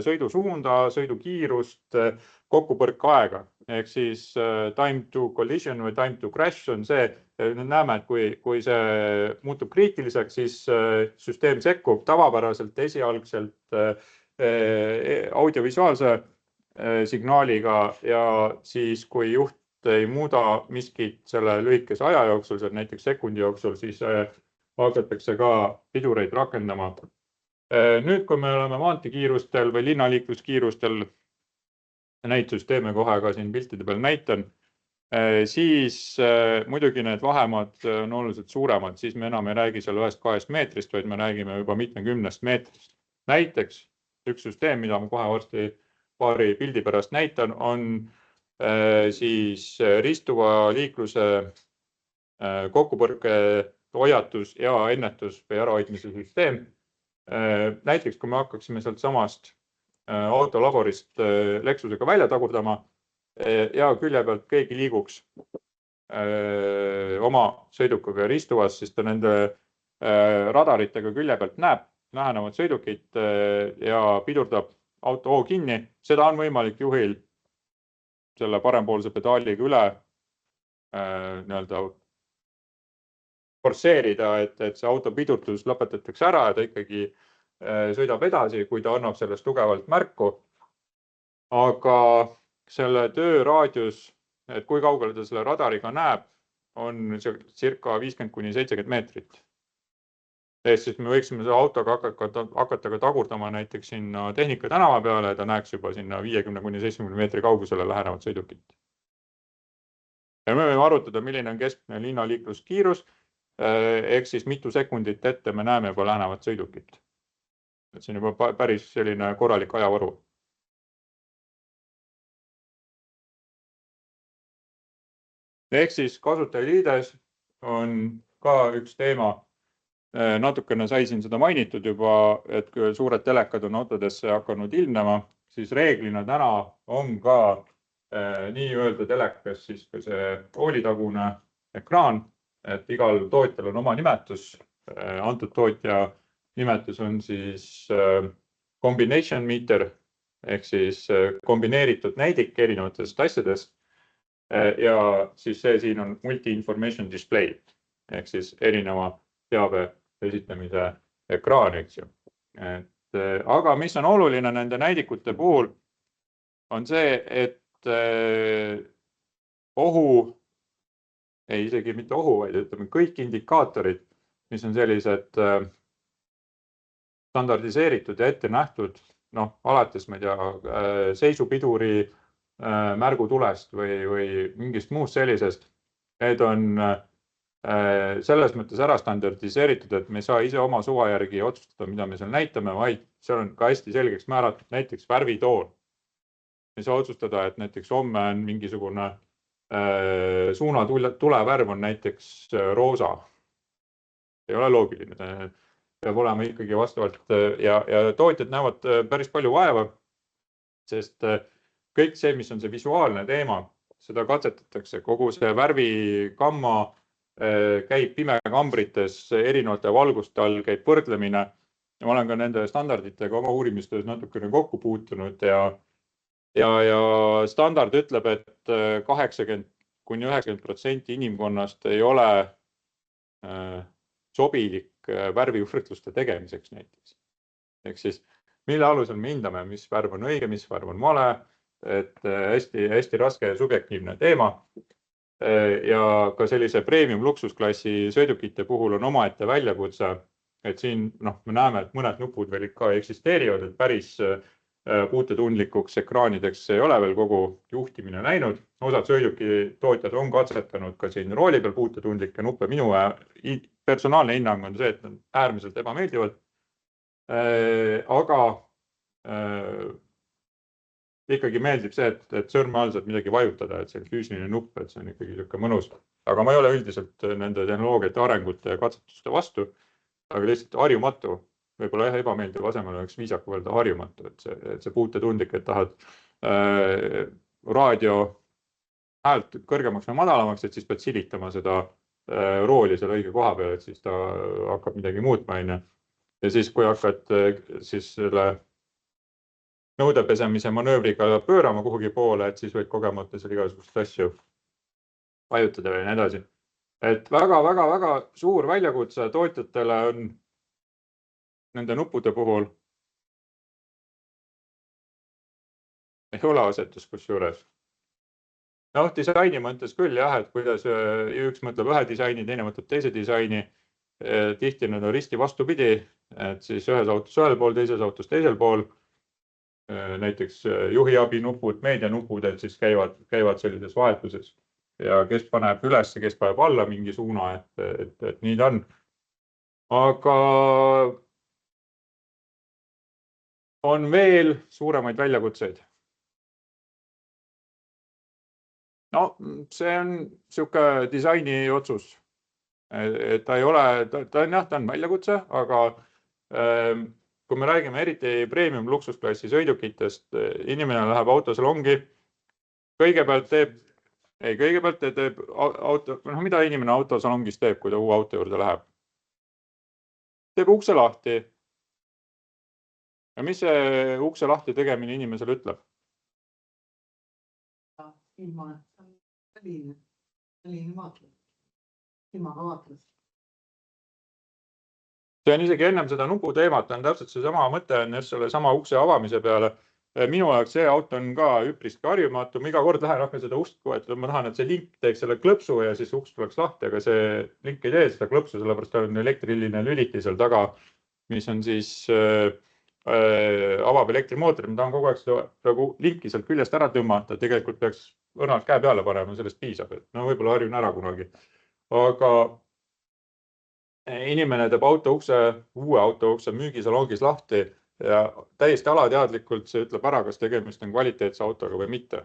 sõidusuunda, sõidukiirust, kokkupõrkeaega ehk siis time to collision või time to crash on see, näeme, et kui see muutub kriitiliseks, siis süsteem sekkub tavapäraselt esialgselt audiovisuaalse signaaliga ja siis, kui juht ei muuda miskit selle lühikese aja jooksul, see on näiteks sekundi jooksul, siis hakatakse ka pidureid rakendama. Nüüd, kui me oleme maanteekiirustel või linnaliikluskiirustel, neid süsteeme kohe ka siin piltide peal näitan, siis muidugi need vahemaad on oluliselt suuremad, siis me enam ei räägi seal 1-2 meetrist, vaid me räägime juba mitmekümnest meetrist. Näiteks üks süsteem, mida ma kohe varsti paari pildi pärast näitan, on siis ristuva liikluse kokkupõrke hoiatus ja ennetus või ärahoidmise süsteem. Näiteks, kui me hakkaksime sealt samast autolaborist Lexusega välja tagurdama ja külje pealt keegi liiguks oma sõidukiga ristuvas, siis ta nende radaritega külje pealt näeb lähenevad sõidukit ja pidurdab auto hoo kinni. Seda on võimalik juhil selle parempoolse pedaaliga üle forsseerida, et see auto pidurdus lõpetatakse ära ja ta ikkagi sõidab edasi, kui ta annab sellest tugevalt märku. Aga selle töö raadius, et kui kaugele ta selle radariga näeb, on circa 50–70 meetrit. Siis me võiksime selle autoga hakata ka tagurdama näiteks sinna Tehnika tänava peale ja ta näeks juba sinna 50–70 meetri kaugusele lähenevat sõidukit. Ja me võime arutada, milline on keskmine linnaliikluskiirus, ehk siis mitu sekundit ette me näeme juba lähenevat sõidukit. Et see on juba päris selline korralik ajavaru. Ehk siis kasutajaliides on ka üks teema, natukene sai siin seda mainitud juba, et kui suured telekad on autodesse hakanud ilmnema, siis reeglina täna on ka nii-öelda telekas, siis ka see roolitagune ekraan, et igal tootjal on oma nimetus. Antud tootja nimetus on siis combination meter ehk siis kombineeritud näidik erinevatest asjadest. Ja siis see siin on multi-information display ehk siis erineva teabe esitamise ekraan, eks ju. Aga mis on oluline nende näidikute puhul, on see, et isegi mitte ohu, vaid ütleme kõik indikaatorid, mis on sellised standardiseeritud ja ette nähtud, alates, ma ei tea, seisupiduri märgutulest või mingist muust sellisest, need on selles mõttes ära standardiseeritud, et me ei saa ise oma suva järgi otsustada, mida me seal näitame, vaid seal on ka hästi selgeks määratud näiteks värvitoon. Me ei saa otsustada, et näiteks homme on mingisugune suunatulevärv on näiteks roosa. Ei ole loogiline. Peab olema ikkagi vastavalt ja tootjad näevad päris palju vaeva, sest kõik see, mis on see visuaalne teema, seda katsetatakse. Kogu see värvikamma käib pimekambrites erinevate valguste all, käib võrdlemine. Ja ma olen ka nende standarditega oma uurimistöös natukene kokku puutunud ja standard ütleb, et 80–90% inimkonnast ei ole sobilik värvivõrdluste tegemiseks näiteks. Ehk siis, mille alusel me hindame, mis värv on õige, mis värv on vale, et hästi raske ja subjektiivne teema. Ja ka sellise premium luksusklassi sõidukite puhul on omaette väljakutse, et siin me näeme, et mõned nupud veel ka eksisteerivad, et päris puutetundlikuks ekraanideks ei ole veel kogu juhtimine läinud. Osad sõidukitootjad on katsetanud ka siin rooli peal puutetundlikke nuppe. Minu personaalne hinnang on see, et on äärmiselt ebameeldivad. Aga ikkagi meeldib see, et sõrme all saab midagi vajutada, et see on füüsiline nupp, et see on ikkagi niisugune mõnus. Aga ma ei ole üldiselt nende tehnoloogiate arengute ja katsetuste vastu, aga lihtsalt harjumatu. Võib-olla ebameeldiv asemel oleks viisaka öelda harjumatu, et see puutetundlik, et tahad raadio häält kõrgemaks või madalamaks, et siis pead silitama seda rooli seal õige koha peal, et siis ta hakkab midagi muutma. Ja siis, kui hakkad siis selle nõudepesemise manöövriga pöörama kuhugi poole, et siis võid kogemata seal igasugust asju vajutada või nii edasi. Et väga suur väljakutse tootjatele on nende nuppude puhul. Ei ole asetus kusjuures. Noh, disaini mõttes küll jah, et kuidas üks mõtleb ühe disaini, teine mõtleb teise disaini. Tihti need on risti vastupidi, et siis ühes autos ühel pool, teises autos teisel pool. Näiteks juhiabinupud, meedianupud, et siis käivad sellises vahetuses. Ja kes paneb üles, kes paneb alla mingi suuna, et nii ta on. Aga on veel suuremaid väljakutseid. No, see on sihuke disaini otsus. Et ta ei ole, ta on väljakutse, aga kui me räägime eriti premium luksusklassi sõidukitest, inimene läheb autosalongi, kõigepealt teeb auto, mida inimene autosalongis teeb, kui ta uue auto juurde läheb? Teeb ukse lahti. Ja mis see ukse lahti tegemine inimesele ütleb? Ilma vaatlus. Ilmaga vaatlus. See on isegi ennem seda nupu teemat, on täpselt see sama mõte on just selle sama ukse avamise peale. Minu jaoks see auto on ka üpriski harjumatu. Ma iga kord lähen hakkan seda ust koetada. Ma tahan, et see link teeks selle klõpsu ja siis uks tuleks lahti, aga see link ei tee seda klõpsu, sellepärast on elektriline lüliti seal taga, mis on siis avab elektrimootor. Ma tahan kogu aeg seda nagu linki sealt küljest ära tõmmata. Tegelikult peaks õrnalt käe peale panema, sellest piisab. No võib-olla harjun ära kunagi. Aga inimene teeb uue auto ukse müügisalongis lahti ja täiesti alateadlikult see ütleb ära, kas tegemist on kvaliteetse autoga või mitte.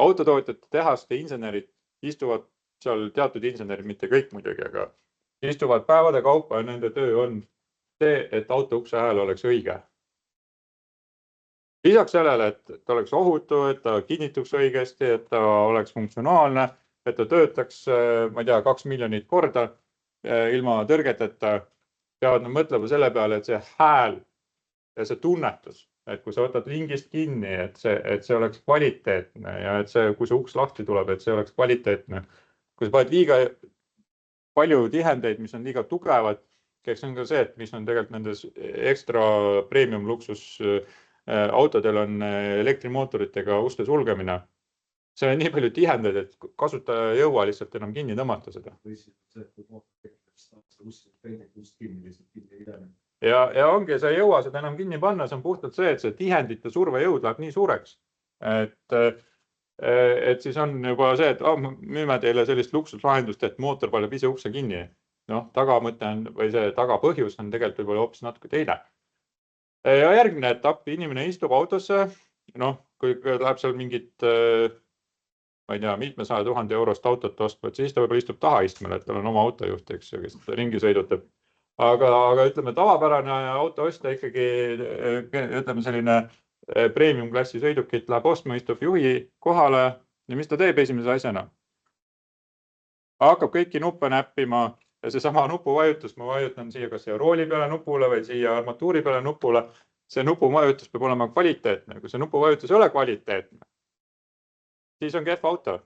Autotootjate tehaste insenerid istuvad seal, teatud insenerid, mitte kõik muidugi, aga istuvad päevade kaupa ja nende töö on see, et auto ukse hääl oleks õige. Lisaks sellele, et ta oleks ohutu, et ta kinnituks õigesti, et ta oleks funktsionaalne, et ta töötaks, ma ei tea, 2 miljonit korda ilma tõrgeteta, peavad nad mõtlema selle peale, et see hääl ja see tunnetus, et kui sa võtad lingist kinni, et see oleks kvaliteetne ja et see, kui see uks lahti tuleb, et see oleks kvaliteetne. Kui sa paned liiga palju tihendeid, mis on liiga tugevad, kes on ka see, et mis on tegelikult nendes ekstra premium luksus autodel on elektrimootoritega uste sulgemine. See on nii palju tihendeid, et kasutaja ei jõua lihtsalt enam kinni tõmmata seda. Ja ongi, sa ei jõua seda enam kinni panna, see on puhtalt see, et see tihendite survejõud läheb nii suureks. Et siis on juba see, et müüme teile sellist luksuslahendust, et mootor paneb ise ukse kinni. Noh, tagamõte on, või see tagapõhjus on tegelikult võib-olla hoopis natuke teine. Ja järgmine etapp, inimene istub autosse, noh, kui läheb seal mingit, ma ei tea, mitmesaja 1000 eurost autot ostma, et siis ta võib-olla istub tahaistmel, et tal on oma autojuht, eks, kes ringi sõidutab. Aga ütleme, tavapärane auto osta ikkagi, ütleme selline premium klassi sõidukit läheb ostma, istub juhi kohale ja mis ta teeb esimese asjana? Hakkab kõiki nuppe näppima ja see sama nupuvajutus, ma vajutan siia kas siia rooli peale nupule või siia armatuuri peale nupule. See nupuvajutus peab olema kvaliteetne. Kui see nupuvajutus ei ole kvaliteetne, siis on kehv auto.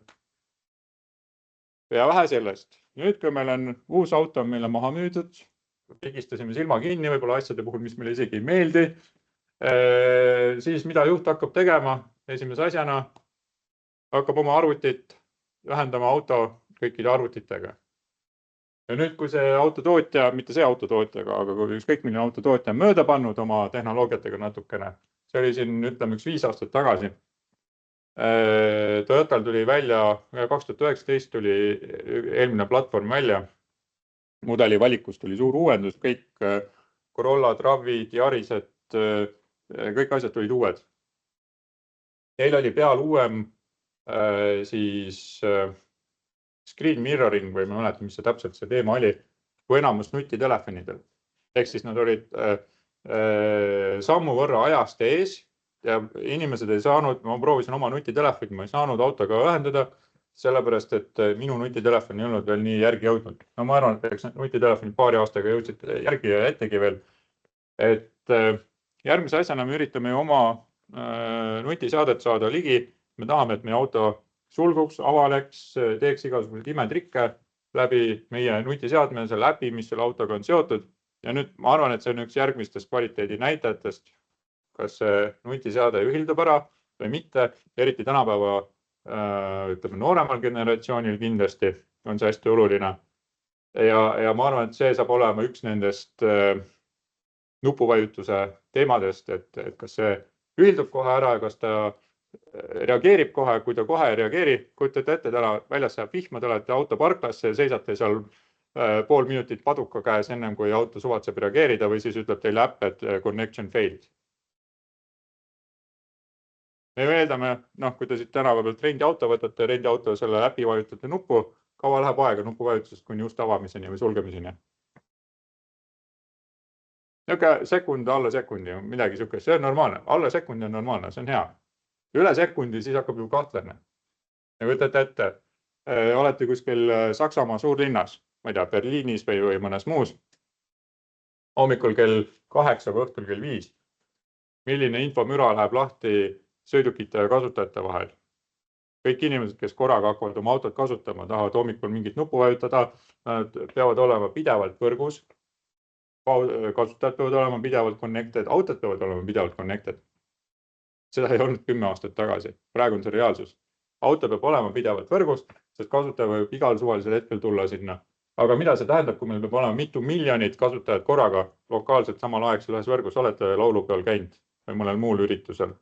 Ja vähe sellest. Nüüd, kui meil on uus auto, meile maha müüdud, pigistasime silma kinni, võib-olla asjade puhul, mis meile isegi ei meeldi, siis mida juht hakkab tegema esimese asjana, hakkab oma arvutit ühendama auto kõikide arvutitega. Ja nüüd, kui see autotootja, mitte see autotootjaga, aga kui ükskõik milline autotootja on mööda pannud oma tehnoloogiatega natukene, see oli siin, ütleme, 5 aastat tagasi. Toyotal tuli välja, 2019 tuli eelmine platvorm välja. Mudeli valikus tuli suur uuendus, kõik Corolla, Travid, Yarised, kõik asjad tulid uued. Neil oli peal uuem siis screen mirroring või ma mäletan, mis see täpselt see teema oli, kui enamus nutitelefonidel. Ehk siis nad olid sammu võrra ajast ees ja inimesed ei saanud, ma proovisin oma nutitelefoni, ma ei saanud autoga ühendada, sellepärast, et minu nutitelefon ei olnud veel nii järgi jõudnud. No ma arvan, et nutitelefoni paari aastaga jõudsid järgi ja ettegi veel. Et järgmise asjana me üritame ju oma nutiseadet saada ligi. Me tahame, et meie auto sulguks, avaneks, teeks igasuguseid imetrikke läbi meie nutiseadme, selle äpi, mis selle autoga on seotud. Ja nüüd ma arvan, et see on üks järgmistest kvaliteedi näitajatest, kas see nutiseade ühildub ära või mitte. Eriti tänapäeva ütleme, nooremal generatsioonil kindlasti on see hästi oluline. Ja ma arvan, et see saab olema üks nendest nupuvajutuse teemadest, et kas see ühildub kohe ära, kas ta reageerib kohe, kui ta kohe ei reageeri. Kujutate ette, täna väljas saab vihma, te olete auto parklasse ja seisate seal pool minutit paduka käes ennem, kui auto suvatseb reageerida või siis ütleb teile äpp, et connection failed. Me eeldame, kui te siit tänava pealt rendiauto võtate, rendiauto selle äpi vajutate nuppu, kaua läheb aega nupuvajutusest kuni just avamiseni või sulgemiseni. Sekund, alla sekundi, midagi sihukest, see on normaalne. Alla sekundi on normaalne, see on hea. Üle sekundi siis hakkab ju kahtlane. Ja võtate ette, olete kuskil Saksamaa suurlinnas, ma ei tea, Berliinis või mõnes muus, hommikul kell 8 või õhtul kell 5. Milline infomüra läheb lahti sõidukite ja kasutajate vahel. Kõik inimesed, kes korraga hakkavad oma autot kasutama, tahavad hommikul mingit nuppu vajutada, peavad olema pidevalt võrgus, kasutajad peavad olema pidevalt connected, autod peavad olema pidevalt connected. Seda ei olnud 10 aastat tagasi, praegu on see reaalsus. Auto peab olema pidevalt võrgus, sest kasutaja võib igal suvalisel hetkel tulla sinna. Aga mida see tähendab, kui meil peab olema mitu miljonit kasutajat korraga lokaalselt samal aegsel ühes võrgus, olete laulupeol käinud või mõnel muul üritusel?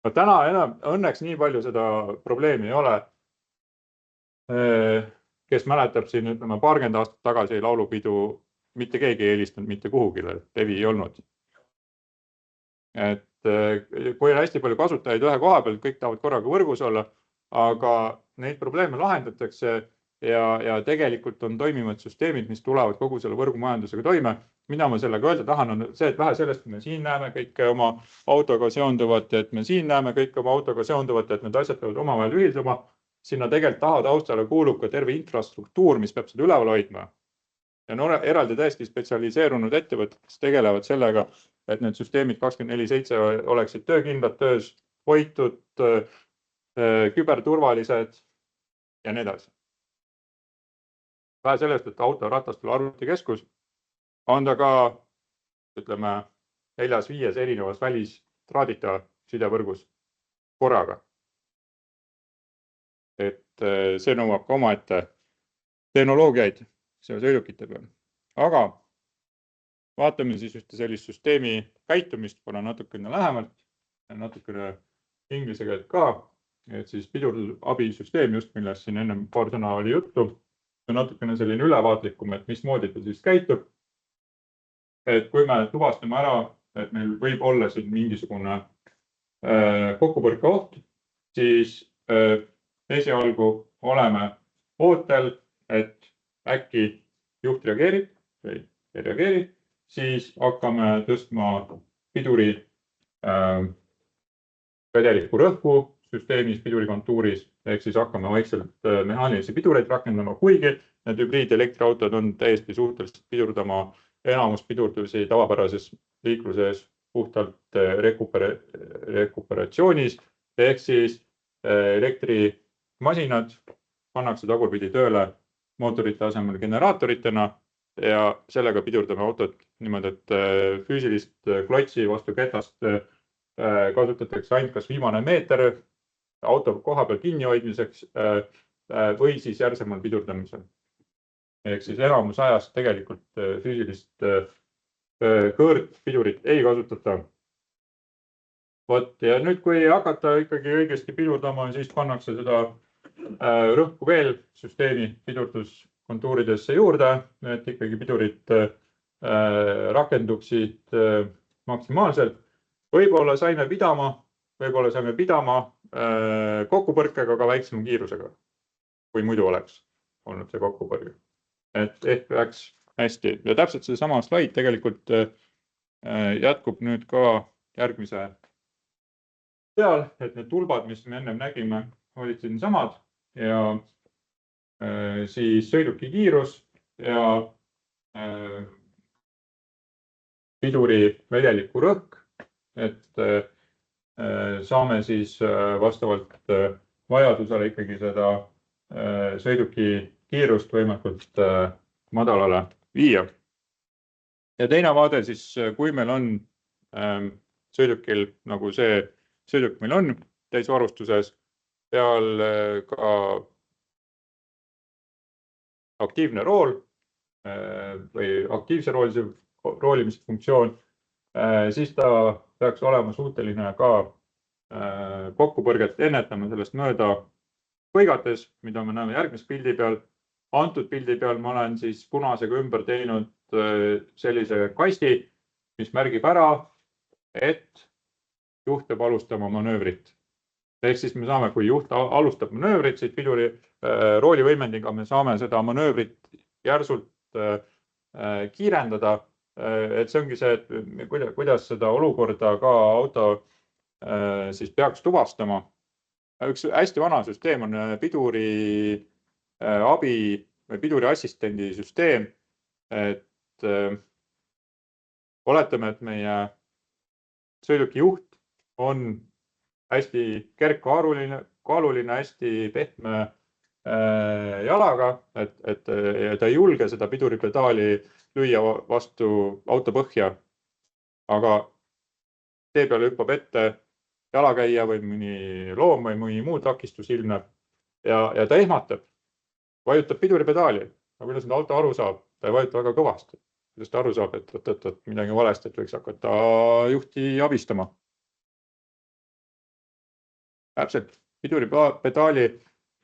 Täna õnneks nii palju seda probleemi ei ole. Kes mäletab siin, ütleme, paarkümmend aastat tagasi laulupidu, mitte keegi ei helistanud mitte kuhugile, levi ei olnud. Et kui on hästi palju kasutajaid ühe koha peal, kõik tahavad korraga võrgus olla, aga neid probleeme lahendatakse ja tegelikult on toimivad süsteemid, mis tulevad kogu selle võrgumajandusega toime. Mida ma sellega öelda tahan, on see, et vähe sellest, me siin näeme kõike oma autoga seonduvat, et me siin näeme kõike oma autoga seonduvat, et need asjad peavad omavahel ühilduma. Sinna tegelikult taustale kuulub ka terve infrastruktuur, mis peab seda üleval hoidma. Ja on eraldi täiesti spetsialiseerunud ettevõtted, kes tegelevad sellega, et need süsteemid 24/7 oleksid töökindlad, töös hoitud, küberturvalised ja nii edasi. Vähe sellest, et auto ratastul arvutikeskus, on ta ka, ütleme, 4-5 erinevas välistraadita sidevõrgus korraga. Et see nõuab ka omaette tehnoloogiaid sõidukite peal. Aga vaatame siis ühte sellist süsteemi käitumist, kuna natukene lähemalt, natukene inglise keelt ka, et siis pidurdusabisüsteem just, millest siin ennem paar sõna oli juttu, on natukene selline ülevaatlikum, et mismoodi ta siis käitub. Et kui me tuvastame ära, et meil võib olla siin mingisugune kokkupõrke oht, siis esialgu oleme ootel, et äkki juht reageerib või ei reageeri, siis hakkame tõstma piduri vedeliku rõhku süsteemis, piduri kontuuris, ehk siis hakkame vaikselt mehaanilisi pidureid rakendama, kuigi need hübriidelektriautod on täiesti suhteliselt pidurdama enamus pidurdusi tavapärases liikluses puhtalt rekuperatsioonis, ehk siis elektrimasinad pannakse tagurpidi tööle mootorite asemel generaatoritena ja sellega pidurdame autot niimoodi, et füüsilist klotsi vastu ketast kasutatakse ainult kas viimane meeter auto koha peal kinni hoidmiseks või siis järsemal pidurdamisel. Ehk siis enamus ajast tegelikult füüsilist kõõrpidurit ei kasutata. Ja nüüd, kui hakata ikkagi õigesti pidurdama, siis pannakse seda rõhku veel süsteemi pidurduskontuuridesse juurde, et ikkagi pidurid rakenduksid maksimaalselt. Võib-olla saime pidama kokkupõrkega, aga väiksema kiirusega, kui muidu oleks olnud see kokkupõrge. Et ehk läks hästi. Ja täpselt see sama slaid tegelikult jätkub nüüd ka järgmise peal, et need tulbad, mis me ennem nägime, olid siin samad ja siis sõiduki kiirus ja piduri vedeliku rõhk, et saame siis vastavalt vajadusele ikkagi seda sõiduki kiirust võimalikult madalale viia. Ja teine vaade siis, kui meil on sõidukil, nagu see sõiduk meil on täisvarustuses, peal ka aktiivne rool või aktiivse roolimise funktsioon, siis ta peaks olema suuteline ka kokkupõrget ennetama sellest mööda põigates, mida me näeme järgmise pildi peal. Antud pildi peal ma olen siis punasega ümber teinud sellise kasti, mis märgib ära, et juht peab alustama manöövrit. Ehk siis me saame, kui juht alustab manöövrit, siis piduri roolivõimendiga me saame seda manöövrit järsult kiirendada. Et see ongi see, et kuidas seda olukorda ka auto siis peaks tuvastama. Üks hästi vana süsteem on piduri abi või piduri assistendi süsteem. Et oletame, et meie sõiduki juht on hästi kergkaaluline, hästi pehme jalaga, et ta ei julge seda piduripedaali lüüa vastu auto põhja. Aga tee peale hüppab ette jalakäija või mõni loom või mõni muu takistus ilmneb ja ta ehmatab, vajutab piduripedaali. Aga kuidas nüüd auto aru saab? Ta ei vajuta väga kõvasti. Kuidas ta aru saab, et midagi valesti, et võiks hakata juhti abistama. Täpselt piduripedaali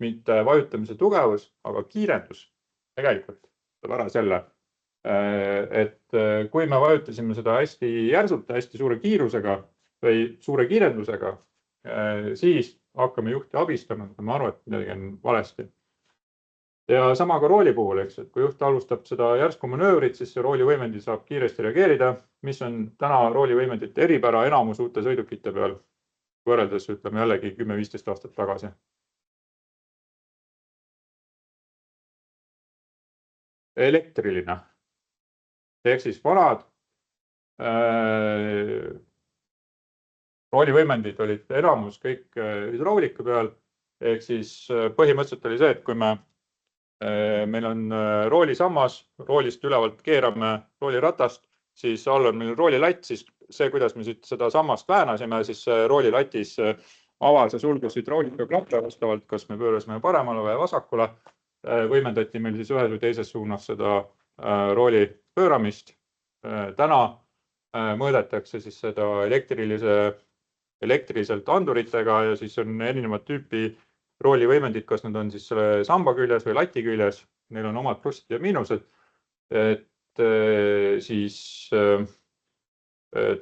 mitte vajutamise tugevus, aga kiirendus tegelikult saab ära selle. Et kui me vajutasime seda hästi järsult, hästi suure kiirusega või suure kiirendusega, siis hakkame juhti abistama, et me aru, et midagi on valesti. Ja sama ka rooli puhul, eks, et kui juht alustab seda järsku manöövrit, siis see roolivõimendi saab kiiresti reageerida, mis on täna roolivõimendite eripära enamus uute sõidukite peal võrreldes, ütleme jällegi 10-15 aastat tagasi. Elektriline. Ehk siis vanad roolivõimendid olid enamus kõik hüdraulika peal. Ehk siis põhimõtteliselt oli see, et kui meil on roolisammas, roolist ülevalt keerame rooliratast, siis all on meil roolilatt, siis see, kuidas me seda sammast väänasime, siis roolilatis avas ja sulges hüdraulika klappe vastavalt, kas me pöörasime paremale või vasakule. Võimendati meil siis ühes või teises suunas seda rooli pööramist. Täna mõõdetakse siis seda elektriliselt anduritega ja siis on erinevad tüüpi roolivõimendid, kas nad on siis selle samba küljes või lati küljes. Neil on omad plussid ja miinused. Et siis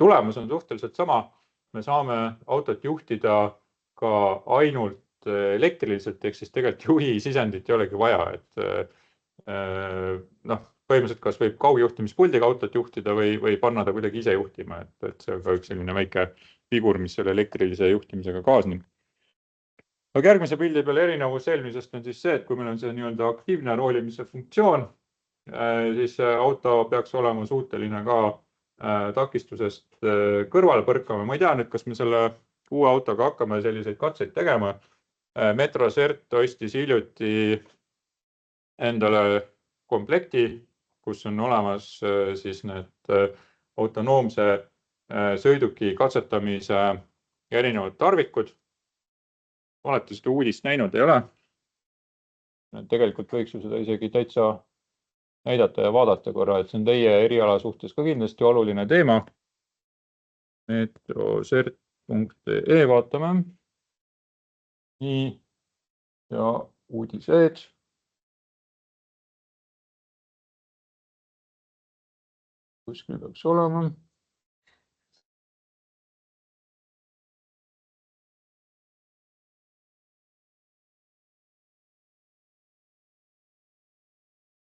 tulemus on suhteliselt sama. Me saame autot juhtida ka ainult elektriliselt, ehk siis tegelikult juhi sisendit ei olegi vaja, et põhimõtteliselt kas võib kaugjuhtimispuldiga autot juhtida või panna ta kuidagi ise juhtima, et see on ka üks selline väike figur, mis selle elektrilise juhtimisega kaasneb. Aga järgmise pildi peal erinevus eelmisest on siis see, et kui meil on see nii-öelda aktiivne roolimise funktsioon, siis auto peaks olema suuteline ka takistusest kõrvale põrkama. Ma ei tea nüüd, kas me selle uue autoga hakkame selliseid katseid tegema. Metro Cert ostis hiljuti endale komplekti, kus on olemas siis need autonoomse sõiduki katsetamise erinevad tarvikud. Olete seda uudist näinud, ei ole? Tegelikult võiks ju seda isegi täitsa näidata ja vaadata korra, et see on teie eriala suhtes ka kindlasti oluline teema. metrocert.ee vaatame. Nii ja uudised. Kuskil peaks olema.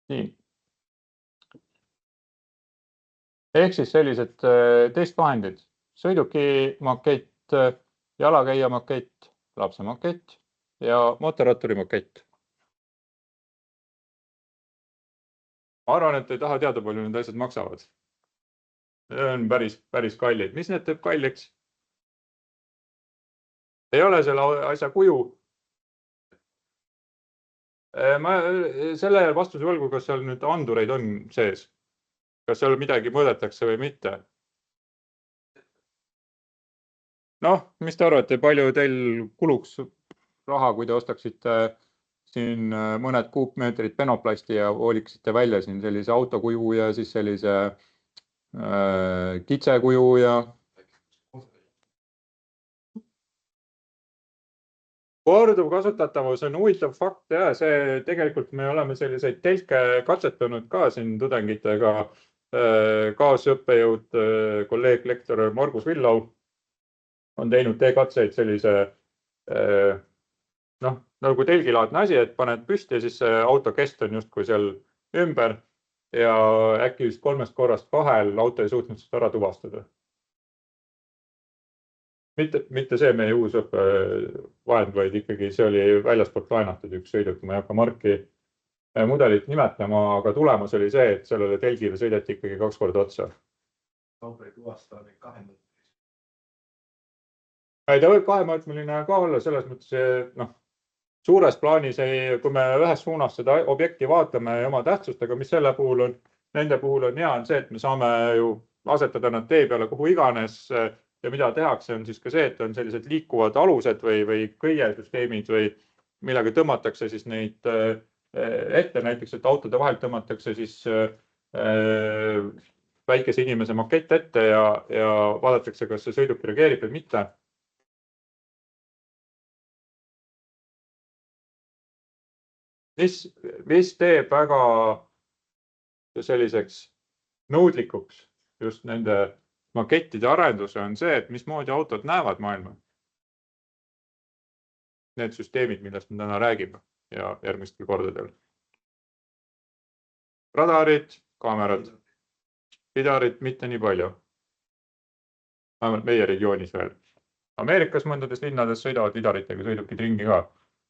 Nii. Ehk siis sellised testvahendid, sõiduki makett, jalakäija makett, lapse makett ja mootorratturi makett. Ma arvan, et ei taha teada, palju need asjad maksavad. on päris kallid. Mis need teeb kalliks? Ei ole selle asja kuju. Ma selle vastuse võlgu, kas seal nüüd andureid on sees. Kas seal midagi mõõdetakse või mitte? Noh, mis te arvate, palju teil kuluks raha, kui te ostaksite siin mõned kuupmeetrid penoplasti ja hooliksite välja siin sellise autokuju ja siis sellise kitsekuju ja korduv kasutatavus on huvitav fakt ja see tegelikult me oleme selliseid telke katsetanud ka siin tudengitega. Kaasõppejõud, kolleeg lektor Margus Villau on teinud teekatseid sellise nagu telgilaadne asi, et paned püsti ja siis auto kest on justkui seal ümber ja äkki just 3 korrast 2 auto ei suutnud seda ära tuvastada. Mitte see meie uus õppevahend, vaid ikkagi see oli väljaspoolt laenatud üks sõiduk. Ma ei hakka marki mudelit nimetama, aga tulemus oli see, et sellele telgile sõideti ikkagi 2 korda otsa. Auto ei tuvasta neid 2-mõõtmelisi. Ta võib 2-mõõtmeline ka olla selles mõttes, suures plaanis, kui me ühes suunas seda objekti vaatame ja oma tähtsustega, mis selle puhul on, nende puhul on hea see, et me saame ju asetada nad tee peale kuhu iganes. Ja mida tehakse on siis ka see, et on sellised liikuvad alused või kõiesüsteemid või millega tõmmatakse siis neid ette, näiteks, et autode vahelt tõmmatakse siis väikese inimese makett ette ja vaadatakse, kas see sõiduk reageerib või mitte. Mis teeb väga selliseks nõudlikuks just nende makettide arenduse on see, et mismoodi autod näevad maailma. Need süsteemid, millest me täna räägime ja järgmistel kordadel. Radarid, kaamerad, lidarid mitte nii palju. Vähemalt meie regioonis veel. Ameerikas mõndades linnades sõidavad lidaritega sõidukid ringi ka.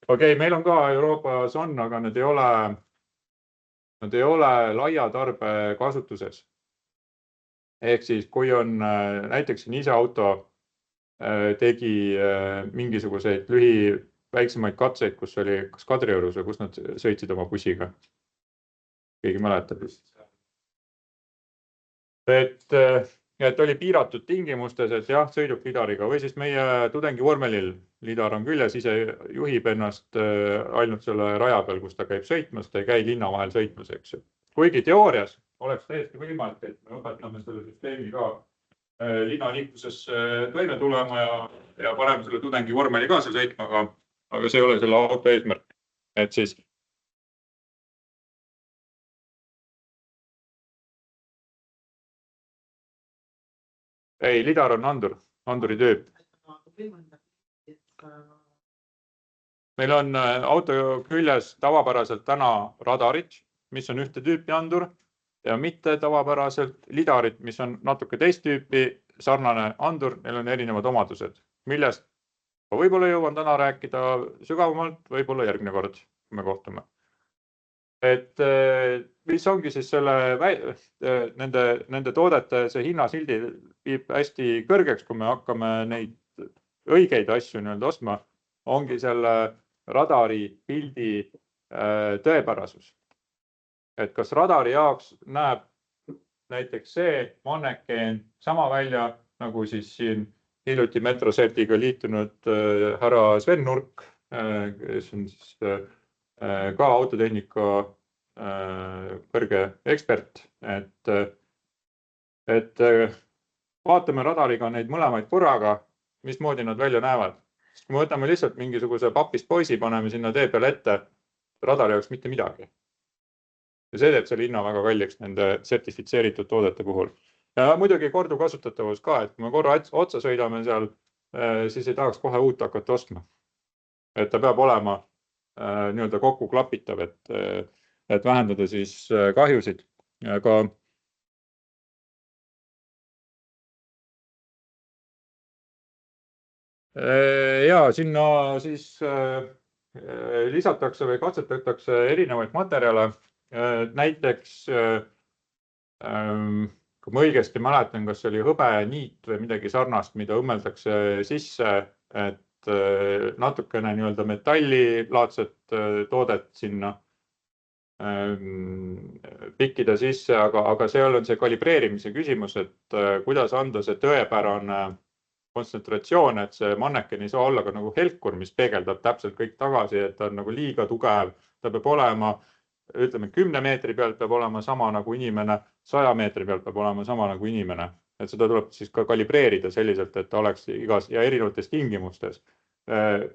Okei, meil on ka Euroopas on, aga nad ei ole laia tarbe kasutuses. Ehk siis, kui on näiteks siin ise auto tegi mingisuguseid väiksemaid katseid, kus oli kas Kadriorus või kus nad sõitsid oma bussiga. Keegi mäletab. Et oli piiratud tingimustes, et jah, sõidub lidariga või siis meie tudengi vormelil lidar on küljes, ise juhib ennast ainult selle raja peal, kus ta käib sõitmas, ta ei käi linna vahel sõitmas, eks ju. Kuigi teoorias oleks täiesti võimalik, et me õpetame selle süsteemi ka linnaliikluses toime tulema ja paneme selle tudengi vormeli ka seal sõitma, aga see ei ole selle auto eesmärk. Et siis ei, lidar on anduri tüüp. Meil on auto küljes tavapäraselt täna radarid, mis on ühte tüüpi andur ja mitte tavapäraselt lidarid, mis on natuke teist tüüpi sarnane andur, neil on erinevad omadused, millest võib-olla jõuan täna rääkida sügavamalt, võib-olla järgmine kord, kui me kohtume. Et mis ongi siis nende toodete see hinnasildi viib hästi kõrgeks, kui me hakkame neid õigeid asju ostma, ongi selle radari pildi tõepärasus. Et kas radari jaoks näeb näiteks see mannekeen sama välja, nagu siis siin hiljuti Metrosertiga liitunud härra Sven Nurk, kes on siis ka autotehnika kõrge ekspert, et vaatame radariga neid mõlemaid korraga, mismoodi nad välja näevad. Kui me võtame lihtsalt mingisuguse papist poisi, paneme sinna tee peale ette, radari jaoks mitte midagi. Ja see teeb selle hinna väga kalliks nende sertifitseeritud toodete puhul. Ja muidugi korduv kasutatavus ka, et kui me korra otsa sõidame seal, siis ei tahaks kohe uut hakata ostma. Et ta peab olema nii-öelda kokku klapitav, et vähendada siis kahjusid. Aga ja sinna siis lisatakse või katsetatakse erinevaid materjale. Näiteks kui ma õigesti mäletan, kas see oli hõbeniit või midagi sarnast, mida õmmeldakse sisse, et natukene nii-öelda metallilaadset toodet sinna pikkida sisse, aga seal on see kalibreerimise küsimus, et kuidas anda see tõepärane kontsentratsioon, et see manneken ei saa olla ka nagu helkur, mis peegeldab täpselt kõik tagasi, et ta on nagu liiga tugev. Ta peab olema, ütleme, 10 meetri pealt peab olema sama nagu inimene, 100 meetri pealt peab olema sama nagu inimene. Et seda tuleb siis ka kalibreerida selliselt, et ta oleks igas ja erinevates tingimustes.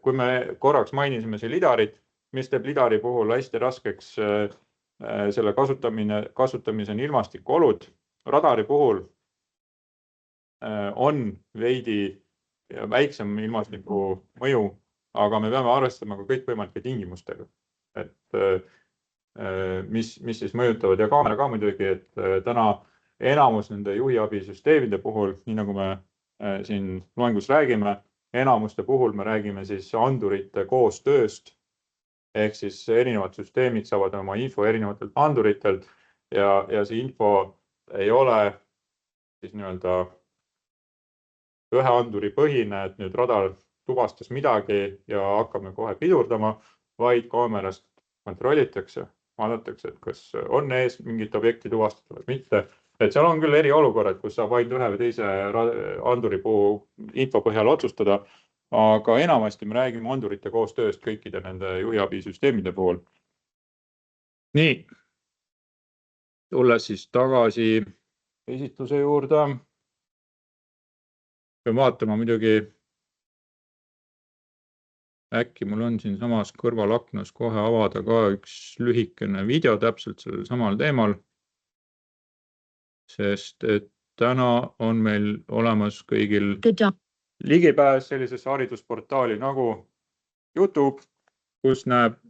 Kui me korraks mainisime see lidarit, mis teeb lidari puhul hästi raskeks selle kasutamise on ilmastikuolud. Radari puhul on veidi väiksem ilmastiku mõju, aga me peame arvestama ka kõikvõimalike tingimustega, et mis siis mõjutavad ja kaamera ka muidugi, et täna enamus nende juhiabisüsteemide puhul, nii nagu me siin loengus räägime, enamuste puhul me räägime siis andurite koostööst, ehk siis erinevad süsteemid saavad oma info erinevatelt anduritelt ja see info ei ole siis nii-öelda ühe anduri põhine, et nüüd radar tuvastas midagi ja hakkame kohe pidurdama, vaid kaamerast kontrollitakse, vaadatakse, et kas on ees mingit objekti tuvastada või mitte. Et seal on küll eriolukorrad, kus saab vaid ühe või teise anduri info põhjal otsustada, aga enamasti me räägime andurite koostööst kõikide nende juhiabisüsteemide puhul. Nii, tulles siis tagasi esitluse juurde. Pean vaatama muidugi, äkki mul on siin samas kõrvalaknas kohe avada ka üks lühikene video täpselt sellel samal teemal, sest et täna on meil olemas kõigil ligipääs sellisesse haridusportaali nagu YouTube, kus näeb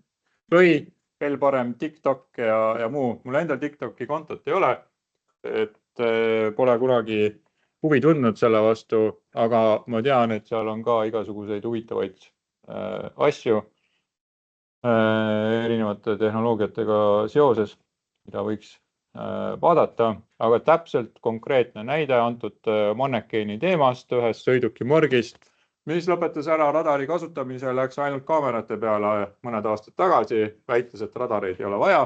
või veel parem TikTok ja muu. Mul endal TikToki kontot ei ole, et pole kunagi huvi tundnud selle vastu, aga ma tean, et seal on ka igasuguseid huvitavaid asju erinevate tehnoloogiatega seoses, mida võiks vaadata, aga täpselt konkreetne näide antud mannekeeni teemast ühest sõidukimorgist, mis lõpetas ära radari kasutamise, läks ainult kaamerate peale mõned aastad tagasi, väites, et radareid ei ole vaja.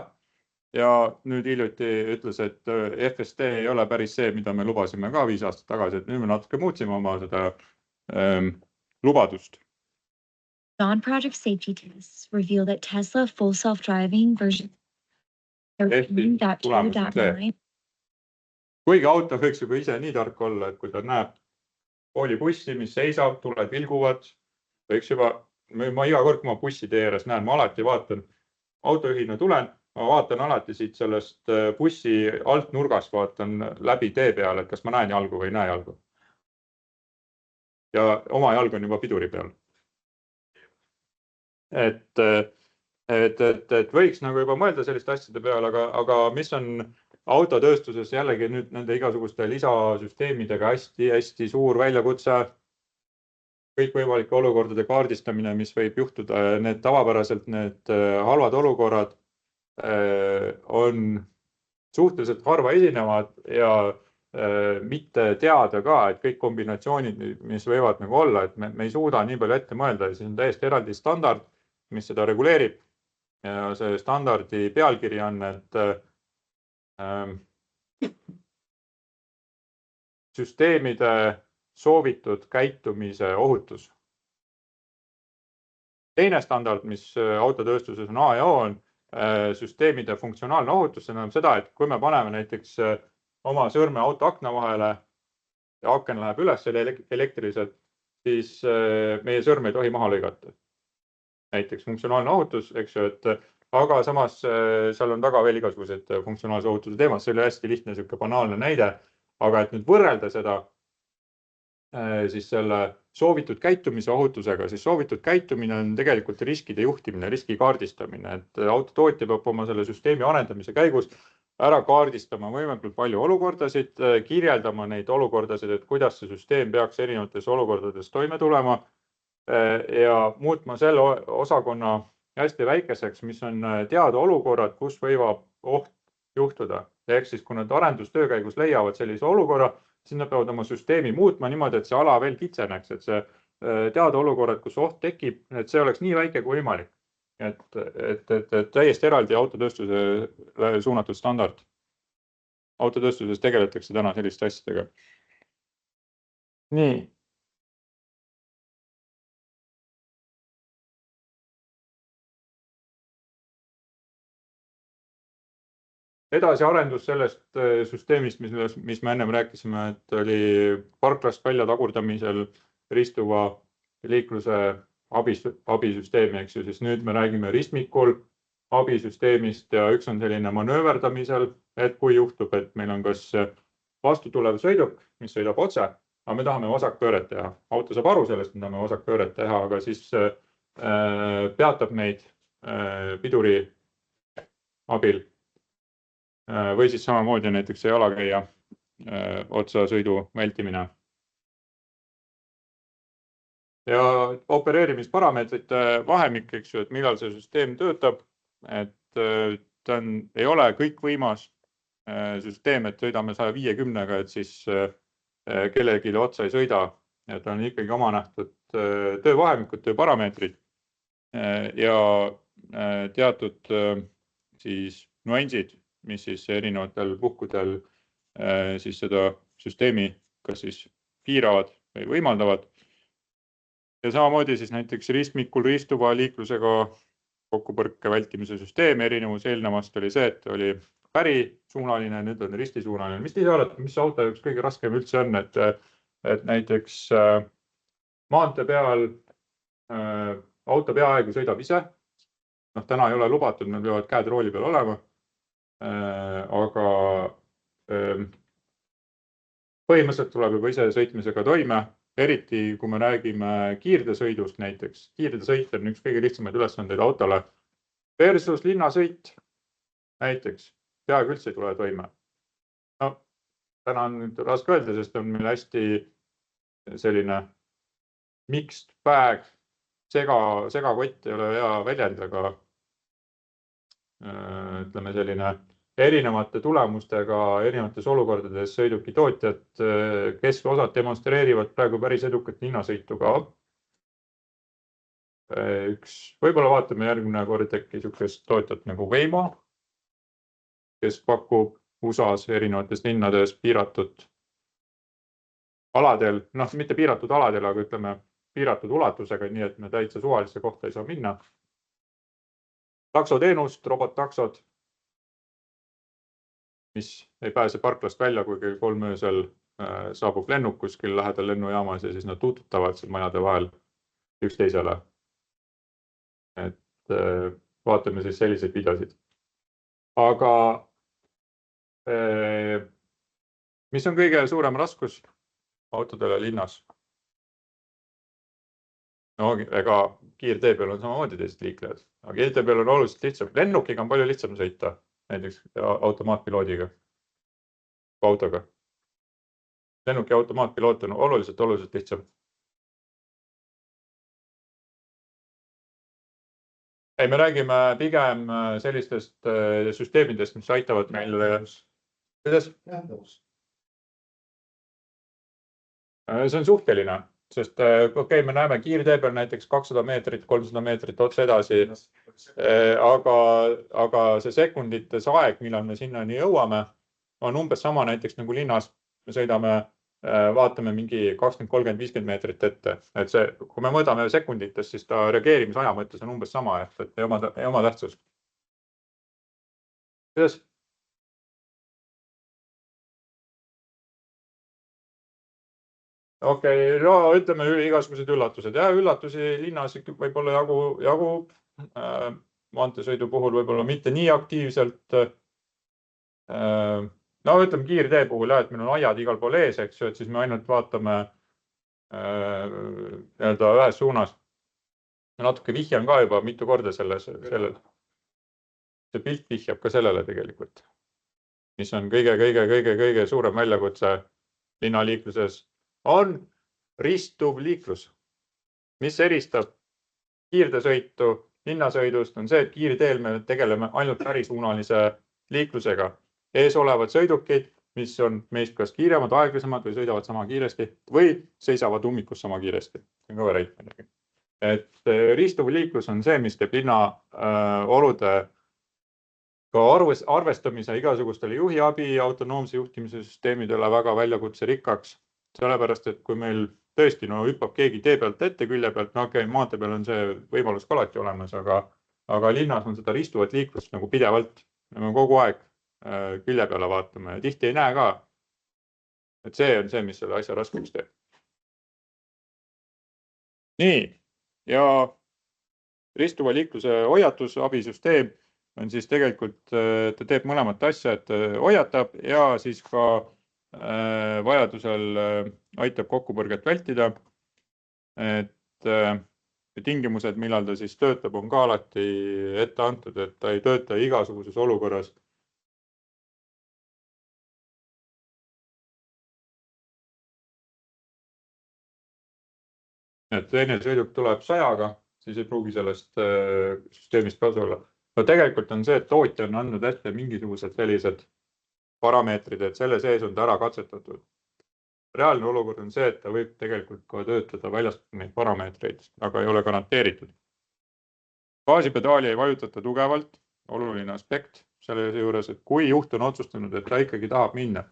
Ja nüüd hiljuti ütles, et FSD ei ole päris see, mida me lubasime ka 5 aastat tagasi, et nüüd me natuke muutsime oma seda lubadust. Non-project safety tests reveal that Tesla full self-driving version 13.2.9. Kuigi auto võiks juba ise nii tark olla, et kui ta näeb koolibussi, mis seisab, tuled vilguvad, võiks juba, ma iga kord, kui ma bussi tee ääres näen, ma alati vaatan, autojuhina tulen, ma vaatan alati siit sellest bussi alt nurgast, vaatan läbi tee peale, et kas ma näen jalgu või ei näe jalgu. Ja oma jalg on juba piduri peal. Et võiks nagu juba mõelda selliste asjade peale, aga mis on autotööstuses jällegi nüüd nende igasuguste lisasüsteemidega hästi suur väljakutse, kõikvõimalike olukordade kaardistamine, mis võib juhtuda, need tavapäraselt need halvad olukorrad on suhteliselt harva esinevad ja mitte teada ka, et kõik kombinatsioonid, mis võivad nagu olla, et me ei suuda nii palju ette mõelda ja siis on täiesti eraldi standard, mis seda reguleerib. Ja see standardi pealkiri on, et süsteemide soovitud käitumise ohutus. Teine standard, mis autotööstuses on A ja O, on süsteemide funktsionaalne ohutus. See tähendab seda, et kui me paneme näiteks oma sõrme auto akna vahele ja aken läheb üles elektriliselt, siis meie sõrm ei tohi maha lõigata. Näiteks funktsionaalne ohutus, eks ju, aga samas seal on taga veel igasugused funktsionaalse ohutuse teemad. See oli hästi lihtne selline banaalne näide, aga et nüüd võrrelda seda siis selle soovitud käitumise ohutusega, siis soovitud käitumine on tegelikult riskide juhtimine, riski kaardistamine, et autotootja peab oma selle süsteemi arendamise käigus ära kaardistama võimalikult palju olukordasid, kirjeldama neid olukordasid, et kuidas see süsteem peaks erinevates olukordades toime tulema ja muutma selle osakonna hästi väikeseks, mis on teada olukorrad, kus võivad oht juhtuda. Ehk siis, kui nad arendustöö käigus leiavad sellise olukorra, siis nad peavad oma süsteemi muutma niimoodi, et see ala veel kitseneks, et see teada olukorrad, kus oht tekib, et see oleks nii väike kui võimalik. Et täiesti eraldi autotööstusele suunatud standard. Autotööstuses tegeletakse täna selliste asjadega. Nii. Edasi arendus sellest süsteemist, mis me ennem rääkisime, et oli parklast välja tagurdamisel ristuva liikluse abisüsteemi, eks ju, siis nüüd me räägime ristmikul abisüsteemist ja üks on selline manööverdamisel, et kui juhtub, et meil on kas vastutulev sõiduk, mis sõidab otse, aga me tahame vasakpööret teha. Auto saab aru sellest, me tahame vasakpööret teha, aga siis peatab meid piduri abil. Või siis samamoodi näiteks see jalakäija otsasõidu vältimine. Ja opereerimisparameetrite vahemik, eks ju, et millal see süsteem töötab, et ta ei ole kõikvõimas süsteem, et sõidame 150-ga, et siis kellelegi otsa ei sõida. Et on ikkagi oma nähtud töövahemikud, tööparameetrid ja teatud siis nuansid, mis siis erinevatel puhkudel siis seda süsteemi kas siis piiravad või võimaldavad. Ja samamoodi siis näiteks ristmikul ristuva liiklusega kokkupõrke vältimise süsteem. Erinevus eelnevast oli see, et oli pärisuunaline, nüüd on ristisuunaline. Mis te arvate, mis auto üks kõige raskem üldse on, et näiteks maantee peal auto peaaegu sõidab ise. Täna ei ole lubatud, nad peavad käed rooli peal olema. Aga põhimõtteliselt tuleb juba ise sõitmisega toime, eriti kui me räägime kiirdesõidust näiteks. Kiirdesõit on üks kõige lihtsamaid ülesandeid autole versus linnasõit näiteks. Peaaegu üldse ei tule toime. Täna on nüüd raske öelda, sest on meil hästi selline mixed bag, segakott ei ole hea väljend, aga ütleme selline erinevate tulemustega, erinevates olukordades sõiduki tootjad, kes osad demonstreerivad praegu päris edukat linnasõitu ka. Võib-olla vaatame järgmine kord äkki niisugust tootjat nagu Waymo, kes pakub USAs erinevates linnades piiratud aladel, mitte piiratud aladel, aga ütleme piiratud ulatusega, nii et me täitsa suvalisse kohta ei saa minna. Taksoteenust, robot-taksod, mis ei pääse parklast välja, kui kell 3 öösel saabub lennuk kuskil lähedal lennujaamas ja siis nad tututavad seal majade vahel üksteisele. Et vaatame siis selliseid videosid. Aga mis on kõige suurem raskus autodele linnas? Ega kiirtee peal on samamoodi teised liiklejad, aga kiirtee peal on oluliselt lihtsam. Lennukiga on palju lihtsam sõita, näiteks automaatpiloodiga, autoga. Lennuki automaatpiloot on oluliselt lihtsam. Ei, me räägime pigem sellistest süsteemidest, mis aitavad meil... Kuidas? See on suhteline. Sest me näeme kiirtee peal näiteks 200 meetrit, 300 meetrit otse edasi, aga see sekundites aeg, millal me sinnani jõuame, on umbes sama näiteks nagu linnas. Me sõidame, vaatame mingi 20, 30, 50 meetrit ette. Et see, kui me mõõdame sekundites, siis ta reageerimisaja mõttes on umbes sama, et ei oma tähtsus. Kuidas? Okei, ütleme igasugused üllatused. Ja üllatusi linnas võib olla jagu maanteesõidu puhul võib-olla mitte nii aktiivselt. Ütleme kiirtee puhul, et meil on aiad igal pool ees, eks ju, et siis me ainult vaatame ühes suunas. Natuke vihjan ka juba mitu korda sellele. See pilt vihjab ka sellele tegelikult, mis on kõige suurem väljakutse linnaliikluses. On ristuv liiklus, mis eristab kiirdesõitu linnasõidust, on see, et kiirteel me tegeleme ainult pärisuunalise liiklusega. ees olevad sõidukid, mis on meist kas kiiremad, aeglasemad või sõidavad sama kiiresti või seisavad ummikus sama kiiresti. See on ka variant midagi. Et ristuv liiklus on see, mis teeb linna olude ka arvestamise igasugustele juhiabi autonoomse juhtimise süsteemidele väga väljakutse rikkaks. Sellepärast, et kui meil tõesti hüppab keegi tee pealt ette külje pealt, maantee peal on see võimalus ka alati olemas, aga linnas on seda ristuvat liiklust nagu pidevalt. Me kogu aeg külje peale vaatame ja tihti ei näe ka. Et see on see, mis selle asja raskeks teeb. Nii, ja ristuva liikluse hoiatusabisüsteem on siis tegelikult, ta teeb mõlemat asja, et hoiatab ja siis ka vajadusel aitab kokkupõrget vältida. Et tingimused, millal ta siis töötab, on ka alati ette antud, et ta ei tööta igasuguses olukorras. Et teine sõiduk tuleb 100-ga, siis ei pruugi sellest süsteemist kasu olla. No tegelikult on see, et tootja on andnud ette mingisugused sellised parameetrid, et selle sees on ta ära katsetatud. Reaalne olukord on see, et ta võib tegelikult ka töötada väljaspool neid parameetreid, aga ei ole garanteeritud. Gaasipedaali ei vajutata tugevalt, oluline aspekt selle juures, et kui juht on otsustanud, et ta ikkagi tahab minna,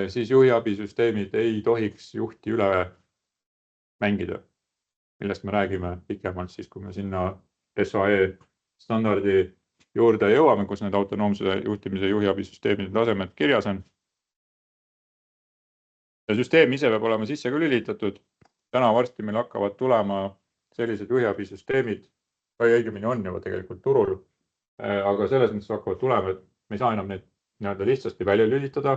siis juhiabisüsteemid ei tohiks juhti üle mängida, millest me räägime pikemalt siis, kui me sinna SAE standardi juurde jõuame, kus need autonoomse juhtimise juhiabisüsteemide tasemed kirjas on. Ja süsteem ise peab olema sisse küll lülitatud. Täna varsti meil hakkavad tulema sellised juhiabisüsteemid, või õigemini on juba tegelikult turul, aga selles mõttes hakkavad tulema, et me ei saa enam neid lihtsasti välja lülitada.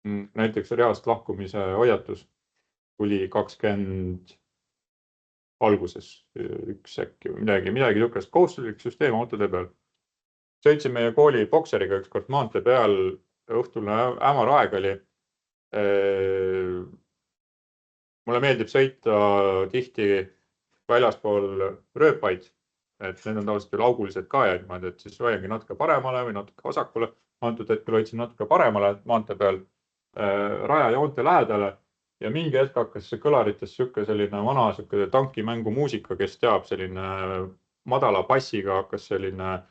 Näiteks reast lahkumise hoiatus tuli 20 alguses üks äkki midagi tükast kohustuslik süsteem autode peal. Sõitsin meie kooli bokseriga ükskord maantee peal, õhtulne hämar aeg oli. Mulle meeldib sõita tihti väljaspool rööpaid, et need on tavaliselt laugulised ka ja niimoodi, et siis hoiangi natuke paremale või natuke vasakule. Antud hetkel hoidsin natuke paremale maantee peal rajajoonte lähedale ja mingi hetk hakkas see kõlarites selline vana tankimängu muusika, kes teab, selline madala bassiga hakkas selline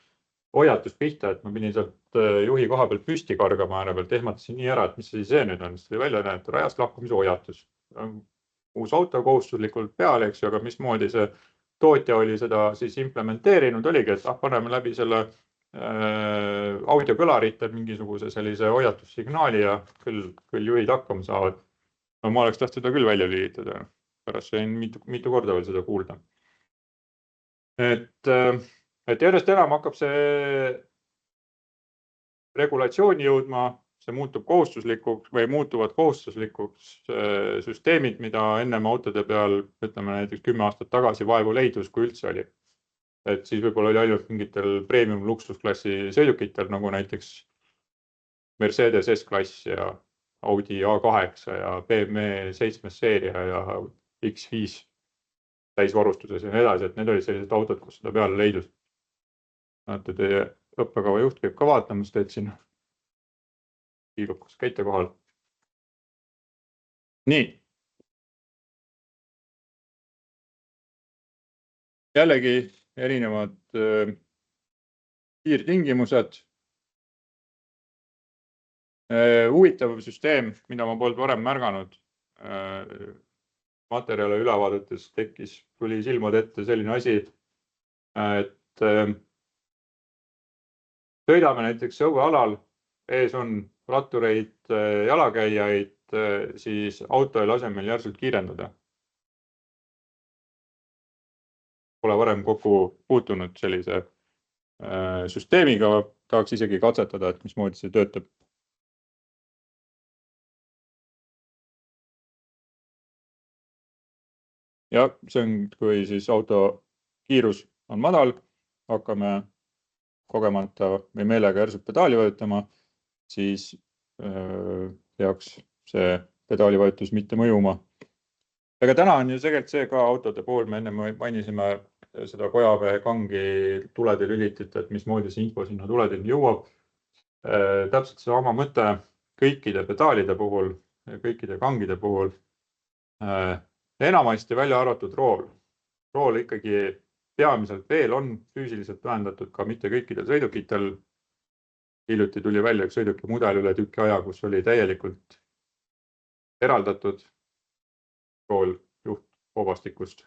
hoiatus pihta, et ma pidin sealt juhi koha pealt püsti kargama ääre pealt, ehmatasin nii ära, et mis see nüüd on, siis välja näed, rajast lahkumise hoiatus. Uus auto kohustuslikult peale, eks ju, aga mismoodi see tootja oli seda siis implementeerinud, oligi, et paneme läbi selle audiokõlarite mingisuguse sellise hoiatussignaali ja küll juhid hakkama saavad. No, ma oleks tahtnud seda küll välja lülitada, pärast sain mitu korda veel seda kuulda. Et järjest enam hakkab see regulatsiooni jõudma, see muutub kohustuslikuks või muutuvad kohustuslikuks süsteemid, mida ennem autode peal, ütleme näiteks 10 aastat tagasi vaevu leidus, kui üldse oli. Et siis võib-olla oli ainult mingitel premium luksusklassi sõidukitel, nagu näiteks Mercedes S-klass ja Audi A8 ja BMW 7 seeria ja X5 täisvarustuses ja nii edasi, et need olid sellised autod, kus seda peale leidus. Näete, teie õppekava juht käib ka vaatamas, teed siin kiilukas käite kohal. Nii. Jällegi erinevad piirtingimused. Huvitav süsteem, mida ma polnud varem märganud, materjale üle vaadates tuli silmade ette selline asi, et sõidame näiteks õuealal, ees on rattureid, jalakäijaid, siis auto ei lase meil järsult kiirendada. Pole varem kokku puutunud sellise süsteemiga, tahaks isegi katsetada, et mismoodi see töötab. Ja see on, kui siis auto kiirus on madal, hakkame kogemata või meelega järsult pedaali vajutama, siis peaks see pedaalivajutus mitte mõjuma. Aga täna on ju tegelikult see ka autode puhul, me enne mainisime seda kojaväe kangi tulede lülitit, et mismoodi see info sinna tuledeni jõuab. täpselt see oma mõte kõikide pedaalide puhul, kõikide kangide puhul. Enamasti välja arvatud rool. Rool ikkagi peamiselt veel on füüsiliselt ühendatud ka mitte kõikidel sõidukitel. Hiljuti tuli välja üks sõiduki mudel üle tüki aja, kus oli täielikult eraldatud rool juhtkoobastikust.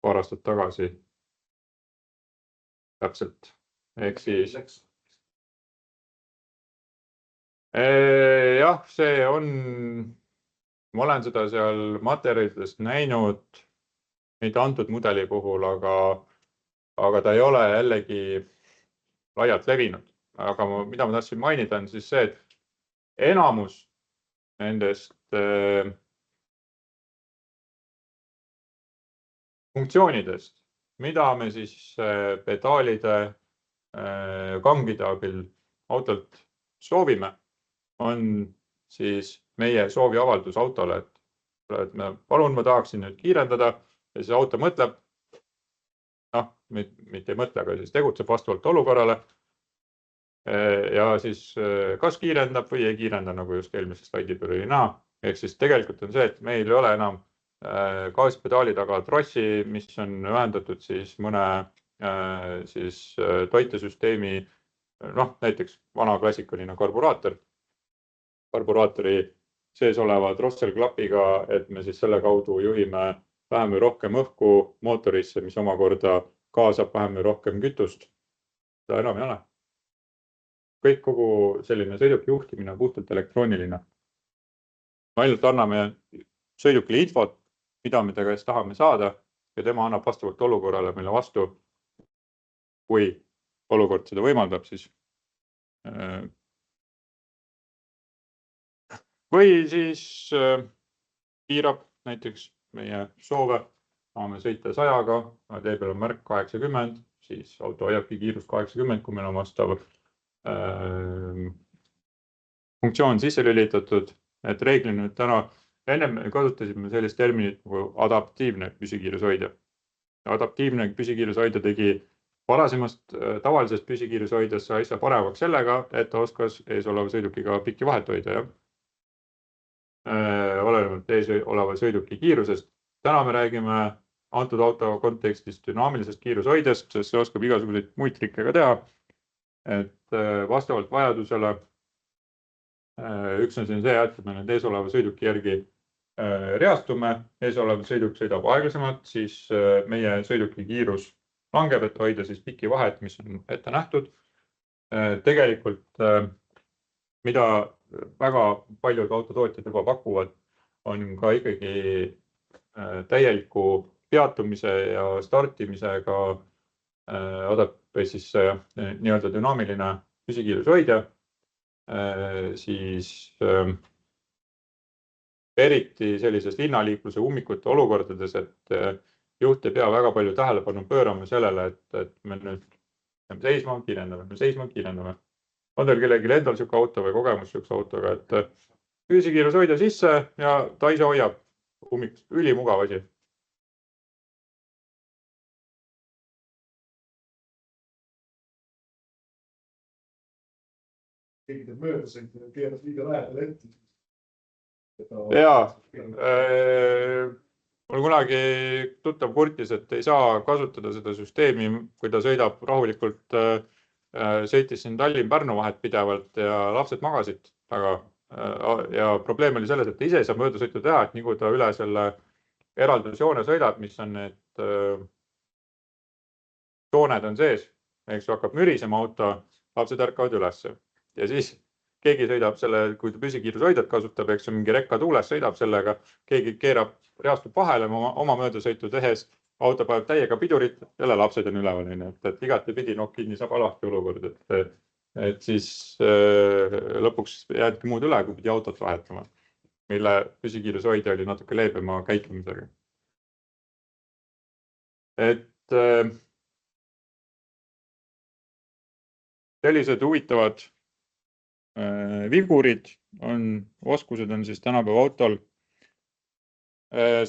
Paar aastat tagasi. Täpselt. Ehk siis. Jah, see on, ma olen seda seal materjalidest näinud, mitte antud mudeli puhul, aga ta ei ole jällegi laialt levinud. Aga mida ma tahtsin mainida on siis see, et enamus nendest funktsioonidest, mida me siis pedaalide, kangide abil autolt soovime, on siis meie sooviavaldus autole, et palun, ma tahaksin nüüd kiirendada ja siis auto mõtleb, mitte ei mõtle, aga siis tegutseb vastavalt olukorrale ja siis kas kiirendab või ei kiirenda, nagu just eelmises slaidi peal oli näha. Ehk siis tegelikult on see, et meil ei ole enam gaasipedaali taga trossi, mis on ühendatud siis mõne siis toitesüsteemi, näiteks vana klassikaline karburaator. Karburaatori sees oleva drosselklapiga, et me siis selle kaudu juhime vähem või rohkem õhku mootorisse, mis omakorda kaasab vähem või rohkem kütust. Seda enam ei ole. Kogu selline sõiduki juhtimine on puhtalt elektrooniline. Me ainult anname sõidukile infot, mida me ta käest tahame saada ja tema annab vastavalt olukorrale meile vastu, kui olukord seda võimaldab, siis või siis piirab näiteks meie soove, saame sõita 100-ga, tee peal on märk 80, siis auto hoiabki kiirust 80, kui meil on vastav funktsioon sisse lülitatud, et reeglina nüüd täna ennem kasutasime sellist terminit nagu adaptiivne püsikiirushoidja. Adaptiivne püsikiirushoidja tegi varasemast tavalisest püsikiirushoidjast asja paremaks sellega, et ta oskas ees oleva sõidukiga pikki vahet hoida. Olenevalt ees oleva sõiduki kiirusest. Täna me räägime antud auto kontekstis dünaamilisest kiirushoidjast, sest see oskab igasuguseid muid trikke ka teha. Et vastavalt vajadusele üks on siin see, et me nüüd ees oleva sõiduki järgi reastume, ees olev sõiduk sõidab aeglasemalt, siis meie sõiduki kiirus langeb, et hoida siis pikki vahet, mis on ette nähtud. Tegelikult, mida väga paljud autotootjad juba pakuvad, on ka ikkagi täieliku peatumise ja startimisega siis nii-öelda dünaamiline püsikiirushoidja. Siis eriti sellises linnaliikluse ummikute olukordades, et juht ei pea väga palju tähelepanu pöörama sellele, et me nüüd seisma kiirendame. On teil kellelgi endal siuke auto või kogemus siukse autoga, et püsikiirushoidja sisse ja ta ise hoiab ummikust. Ülimugav asi. Keegi teeb möödasõit ja keeras liiga lähedal ette. Jaa, mul kunagi tuttav kurtis, et ei saa kasutada seda süsteemi, kui ta sõidab rahulikult, sõitis siin Tallinn-Pärnu vahet pidevalt ja lapsed magasid taga. Ja probleem oli selles, et ta ise ei saa möödasõitu teha, et nii kui ta üle selle eraldusjoone sõidab, mis on need jooned on sees, eks hakkab mürisema auto, lapsed ärkavad ülesse. Ja siis keegi sõidab selle, kui ta püsikiirushoidjat kasutab, eks mingi rekka tuules sõidab sellega, keegi keerab, reastub vahele oma möödasõitu tehes, auto paneb täiega pidurit, jälle lapsed on üleval, et igati pidi kinni saab alati olukord, et siis lõpuks jäädki muud üle, kui pidi autot vahetama, mille püsikiirushoidja oli natuke leebema käitumisega. Et sellised huvitavad vigurid oskused on siis tänapäeva autol.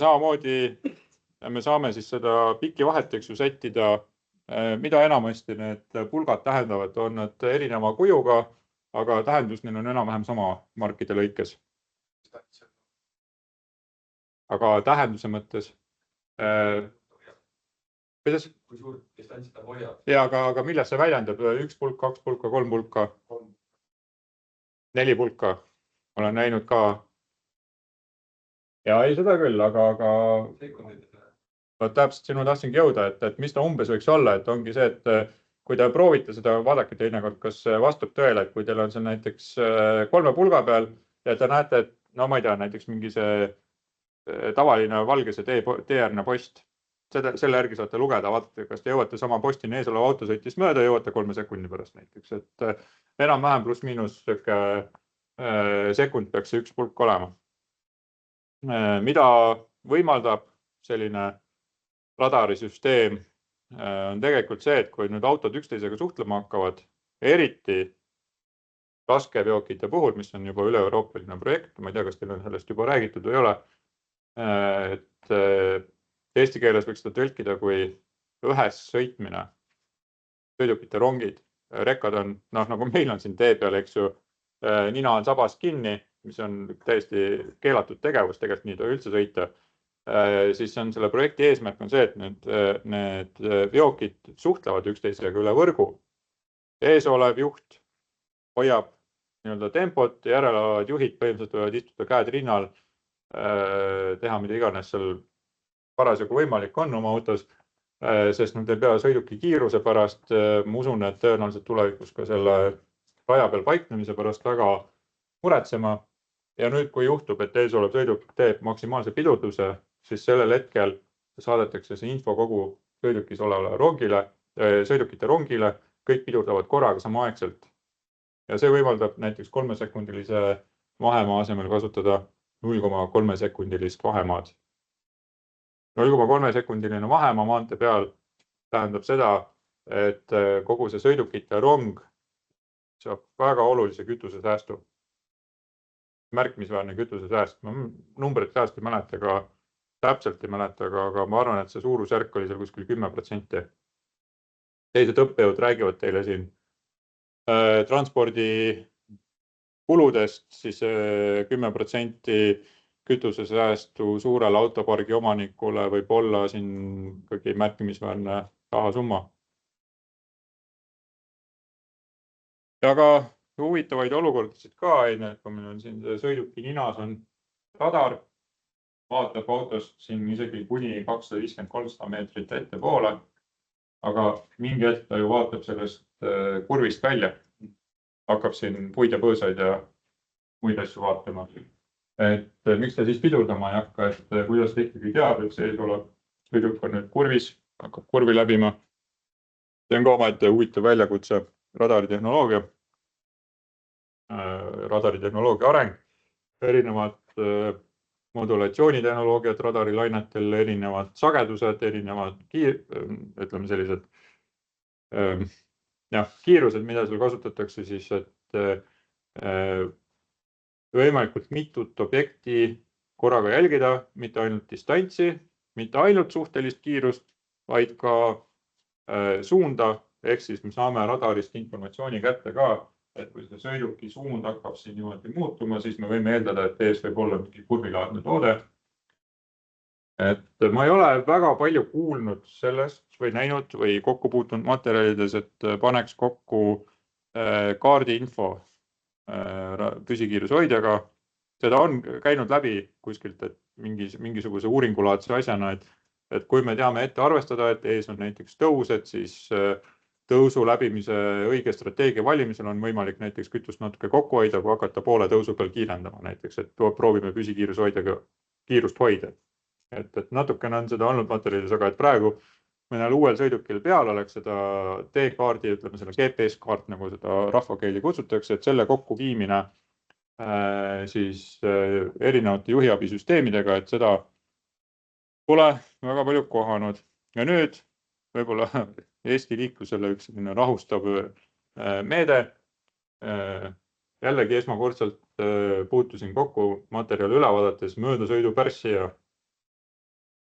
Samamoodi me saame siis seda pikki vahet, eks ju, sättida mida enamasti need pulgad tähendavad, on nad erineva kujuga, aga tähendus neil on enam-vähem sama markide lõikes. Aga tähenduse mõttes kuidas? Kui suur distantsi ta hoiab? Ja, aga milles see väljendab? 1 pulk, 2 pulka, 3 pulka, 4 pulka olen näinud ka. Ja ei seda küll, aga täpselt sinna tahtsingi jõuda, et mis ta umbes võiks olla, et ongi see, et kui te proovite seda, vaadake teinekord, kas vastab tõele, et kui teil on see näiteks 3 pulga peal ja te näete, et no ma ei tea, näiteks mingi see tavaline valgese teeäärne post, selle järgi saate lugeda, vaadake, kas te jõuate sama postini ees oleva auto sõitis mööda, jõuate 3 sekundi pärast näiteks, et enam-vähem pluss miinus sekund peaks see 1 pulk olema. Mida võimaldab selline radarisüsteem on tegelikult see, et kui nüüd autod üksteisega suhtlema hakkavad, eriti raskeveokite puhul, mis on juba üle-euroopaline projekt, ma ei tea, kas teil on sellest juba räägitud või ei ole, et eesti keeles võiks seda tõlkida kui ühes sõitmine, sõidukite rongid, rekkad on, nagu meil on siin tee peal, eks ju, nina on sabas kinni, mis on täiesti keelatud tegevus, tegelikult nii ei tohi üldse sõita, siis on selle projekti eesmärk on see, et need veokid suhtlevad üksteisega üle võrgu. Ees olev juht hoiab nii-öelda tempot ja järele olevad juhid põhimõtteliselt võivad istuda käed rinnal, teha mida iganes seal parasjagu võimalik on oma autos, sest nad ei pea sõiduki kiiruse pärast, ma usun, et tõenäoliselt tulevikus ka selle raja peal paiknemise pärast väga muretsema. Ja nüüd, kui juhtub, et ees olev sõiduk teeb maksimaalse pidurduse, siis sellel hetkel saadetakse see info kogu sõidukis olevale rongile, sõidukite rongile, kõik pidurdavad korraga samaaegselt. Ja see võimaldab näiteks 3-sekundilise vahemaa asemel kasutada 0,3 sekundilist vahemaad. 0,3 sekundiline vahemaa maantee peal tähendab seda, et kogu see sõidukite rong saab väga olulise kütusesäästu. Märkimisväärne kütusesääst. Ma numbrit käest ei mäleta, aga täpselt ei mäleta, aga ma arvan, et see suurusjärk oli seal kuskil 10%. Teised õppejõud räägivad teile siin transpordi kuludest, siis 10% kütusesäästu suurele autopargi omanikule võib olla siin ikkagi märkimisväärne rahasumma. Aga huvitavaid olukordasid ka, kui meil on siin sõiduki ninas on radar, vaatab autost siin isegi kuni 250-300 meetrit ette poole, aga mingi hetk ta ju vaatab sellest kurvist välja, hakkab siin puid ja põõsaid ja muid asju vaatama. Et miks ta siis pidurdama ei hakka, et kuidas ta ikkagi teab, et see ees olev sõiduk on nüüd kurvis, hakkab kurvi läbima. See on ka omaette huvitav väljakutse. Radaritehnoloogia areng, erinevad modulatsioonitehnoloogiad radarilainetel, erinevad sagedused, erinevad kiirused, mida seal kasutatakse siis, et võimalikult mitut objekti korraga jälgida, mitte ainult distantsi, mitte ainult suhtelist kiirust, vaid ka suunda, ehk siis me saame radarist informatsiooni kätte ka, et kui see sõiduki suund hakkab siin niimoodi muutuma, siis me võime eeldada, et ees võib olla mingi kurvilaadne toode. Et ma ei ole väga palju kuulnud sellest või näinud või kokku puutunud materjalides, et paneks kokku kaardiinfo püsikiirushoidjaga. Seda on käinud läbi kuskilt, et mingisuguse uuringulaadse asjana, et kui me teame ette arvestada, et ees on näiteks tõus, et siis tõusu läbimise õige strateegia valimisel on võimalik näiteks kütust natuke kokku hoida, kui hakata poole tõusu peal kiirendama näiteks, et proovime püsikiirushoidjaga kiirust hoida. Et natukene on seda olnud materjalides, aga et praegu mõnel uuel sõidukil peal oleks seda teekaardi, ütleme selle GPS-kaart, nagu seda rahvakeeli kutsutakse, et selle kokkuviimine siis erinevate juhiabisüsteemidega, et seda pole väga palju kohanud. Ja nüüd võib-olla Eesti liiklusele üks rahustav meede. Jällegi esmakordselt puutusin kokku materjali üle vaadates möödasõidupärssija.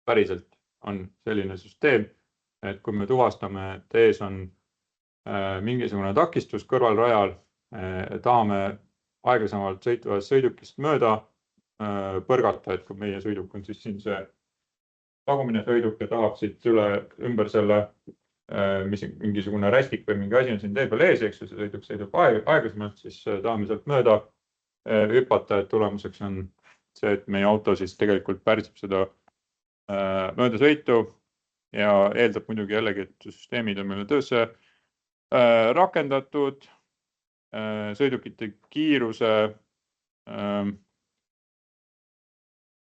Päriselt on selline süsteem, et kui me tuvastame, et ees on mingisugune takistus kõrvalrajal, tahame aeglasemalt sõitvast sõidukist mööda põrgata, et kui meie sõiduk on siis siin see tagumine sõiduk ja tahab siit ümber selle mingisugune rästik või mingi asi on siin tee peal ees, eks ju, see sõiduk sõidub aeglasemalt, siis tahame sealt mööda hüpata, et tulemuseks on see, et meie auto siis tegelikult pärsib seda möödasõitu ja eeldab muidugi jällegi, et süsteemid on meile töösse rakendatud, sõidukite kiiruse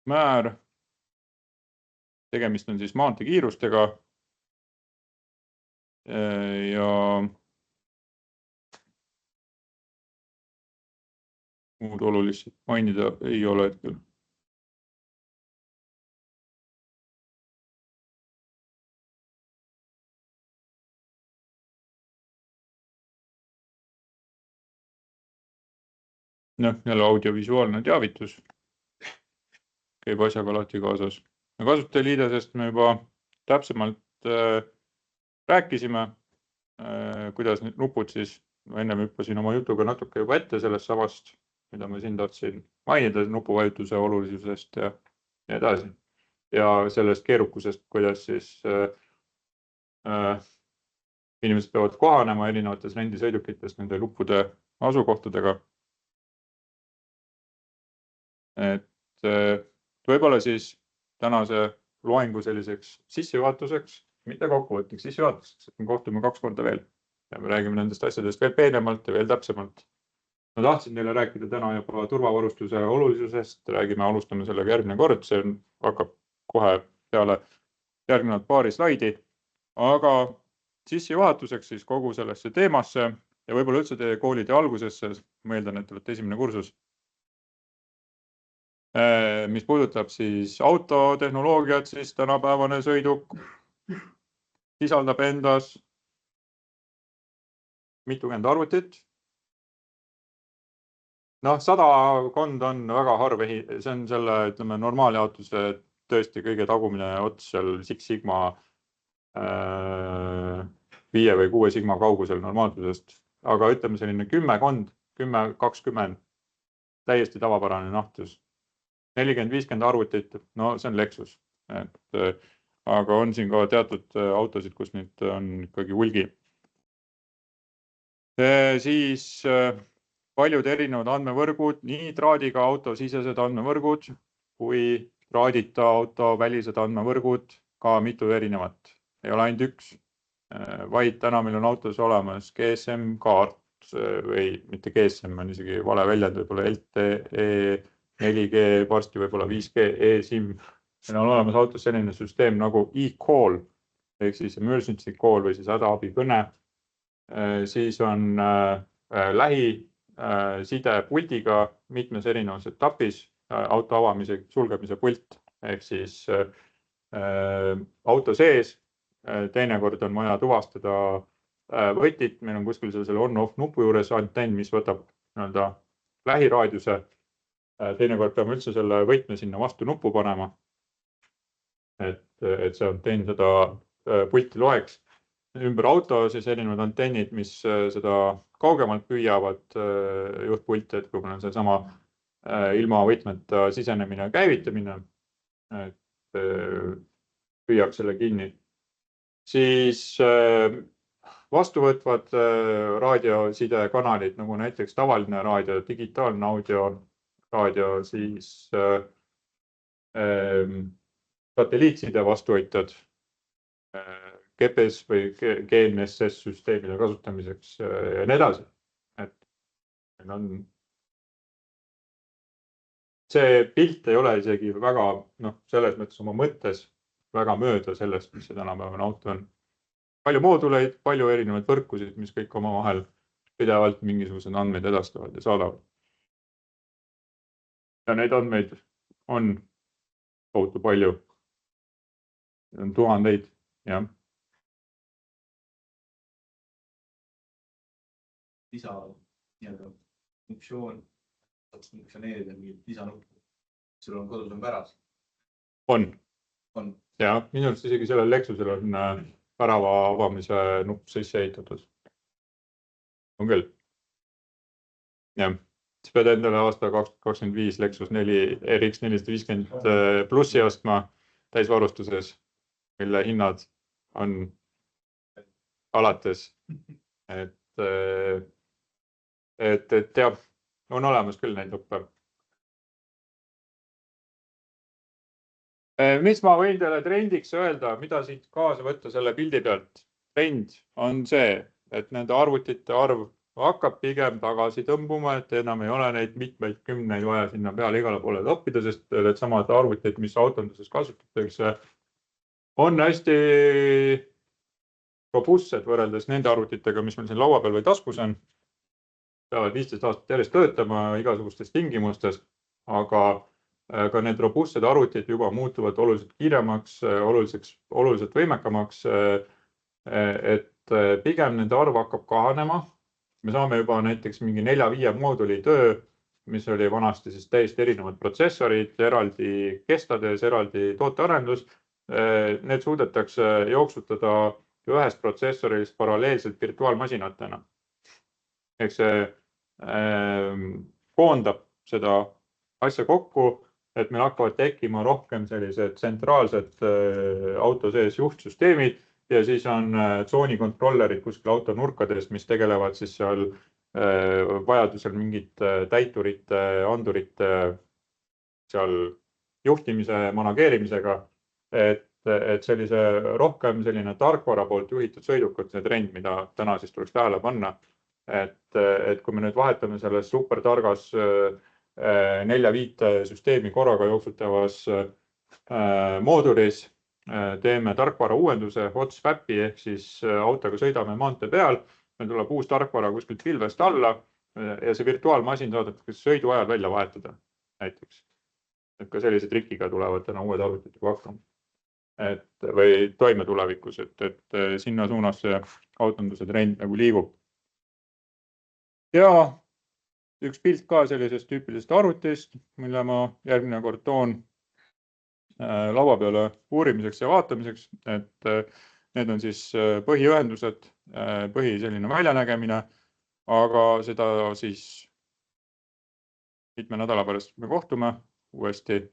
määr, tegemist on siis maanteekiirustega ja muud olulist mainida ei ole hetkel. Noh, jälle audiovisuaalne teavitus käib asjaga alati kaasas. Kasutajaliidesest me juba täpsemalt rääkisime, kuidas need nupud siis, enne hüppasin oma jutuga natuke juba ette sellest samast, mida ma siin tahtsin mainida nupuvajutuse olulisusest ja nii edasi. Ja sellest keerukusest, kuidas siis inimesed peavad kohanema erinevates rendisõidukites nende nuppude asukohtadega. Et võib-olla siis tänase loengu selliseks sissejuhatuseks, mitte kokkuvõtteks, sissejuhatuseks, et me kohtume 2 korda veel ja me räägime nendest asjadest veel peenemalt ja veel täpsemalt. Ma tahtsin teile rääkida täna juba turvavarustuse olulisusest, alustame sellega järgmine kord, see hakkab kohe peale järgnevad paari slaidi, aga sissejuhatuseks siis kogu sellesse teemasse ja võib-olla üldse teie koolide algusesse, ma eeldan, et te olete esimene kursus. Mis puudutab siis autotehnoloogiat, siis tänapäevane sõiduk sisaldab endas mitukümmend arvutit. Noh, 100 on väga harv, see on selle, ütleme, normaaljaotuse tõesti kõige tagumine ots seal Six Sigma 5 või 6 sigma kaugusel normaalsusest, aga ütleme selline 10-20 täiesti tavapärane nähtus. 40-50 arvutit, no see on Lexus, aga on siin ka teatud autosid, kus nüüd on ikkagi hulgi. Siis paljud erinevad andmevõrgud, nii traadiga autosisesed andmevõrgud kui traadita auto välised andmevõrgud, ka mitu erinevat. Ei ole ainult üks, vaid täna meil on autos olemas GSM-kaart või mitte GSM, on isegi vale väljend, võib-olla LTE, 4G, varsti võib-olla 5G, e-SIM. Meil on olemas autos selline süsteem nagu e-call, ehk siis emergency call või siis hädaabikõne. Siis on lähiside puldiga mitmes erinevas etapis, auto avamise, sulgemise pult, ehk siis auto sees. Teinekord on vaja tuvastada võtit, meil on kuskil selle on-off nupu juures antenn, mis võtab lähiraadiuse. Teinekord peame üldse selle võtme sinna vastu nuppu panema, et see antenn seda pulti loeks. Ümber auto siis erinevad antennid, mis seda kaugemalt püüavad juhtpulti, et kui meil on see sama ilma võtmeta sisenemine ja käivitamine, et püüaks selle kinni. Siis vastuvõtvad raadiosidekanalid, nagu näiteks tavaline raadio, digitaalne audio, raadio, siis satelliitside vastuvõtjad, GPS või GNSS süsteemide kasutamiseks ja nii edasi. See pilt ei ole isegi väga, selles mõttes oma mõttes väga mööda sellest, mis see tänapäevane auto on. Palju mooduleid, palju erinevaid võrkusid, mis kõik omavahel pidevalt mingisugused andmeid edastavad ja saadavad. Ja neid andmeid on tohutu palju. On tuhandeid, jah. funktsioneerida mingit lisanuppu. Sul on kodus on päras? On. Ja minu arust isegi sellel Lexusel on värava avamise nupp sisse ehitatud. On küll. Jah, siis pead endale aasta 2025 Lexus 4 RX 450 plussi ostma täisvarustuses, mille hinnad on alates, et jah, on olemas küll neid nuppe. Mis ma võin teile trendiks öelda, mida siit kaasa võtta selle pildi pealt? Trend on see, et nende arvutite arv hakkab pigem tagasi tõmbuma, et enam ei ole neid mitmeid kümneid vaja sinna peale igale poole toppida, sest need samad arvutid, mis autoonduses kasutatakse, on hästi robustsed võrreldes nende arvutitega, mis meil siin laua peal või taskus on. Peavad 15 aastat järjest töötama igasugustes tingimustes, aga ka need robustsed arvutid juba muutuvad oluliselt kiiremaks, oluliselt võimekamaks, et pigem nende arv hakkab kahanema. Me saame juba näiteks mingi 4-5 mooduli töö, mis oli vanasti siis täiesti erinevad protsessorid, eraldi kestades, eraldi tootearendus. Need suudetakse jooksutada ühest protsessorist paralleelselt virtuaalmasinatena. Ehk see koondab seda asja kokku, et meil hakkavad tekkima rohkem sellised tsentraalsed auto sees juhtsüsteemid ja siis on tsoonikontrollerid kuskil auto nurkades, mis tegelevad siis seal vajadusel mingite täiturite, andurite seal juhtimise, manageerimisega, et sellise rohkem selline tarkvara poolt juhitud sõidukad, see trend, mida täna siis tuleks tähele panna, et kui me nüüd vahetame selles supertargas 4-5 süsteemi korraga jooksutavas moodulis, teeme tarkvara uuenduse, hot-swapi ehk siis autoga sõidame maantee peal, meil tuleb uus tarkvara kuskilt pilvest alla ja see virtuaalmasin saadetakse sõidu ajal välja vahetada näiteks. Et ka sellise trikiga tulevad täna uued arvutid juba hakkama. Või toime tulevikus, et sinna suunas see autonduse trend nagu liigub. Ja üks pilt ka sellisest tüüpilisest arvutist, mille ma järgmine kord toon laua peale uurimiseks ja vaatamiseks, et need on siis põhiühendused, põhi selline väljanägemine, aga seda siis mitme nädala pärast me kohtume uuesti.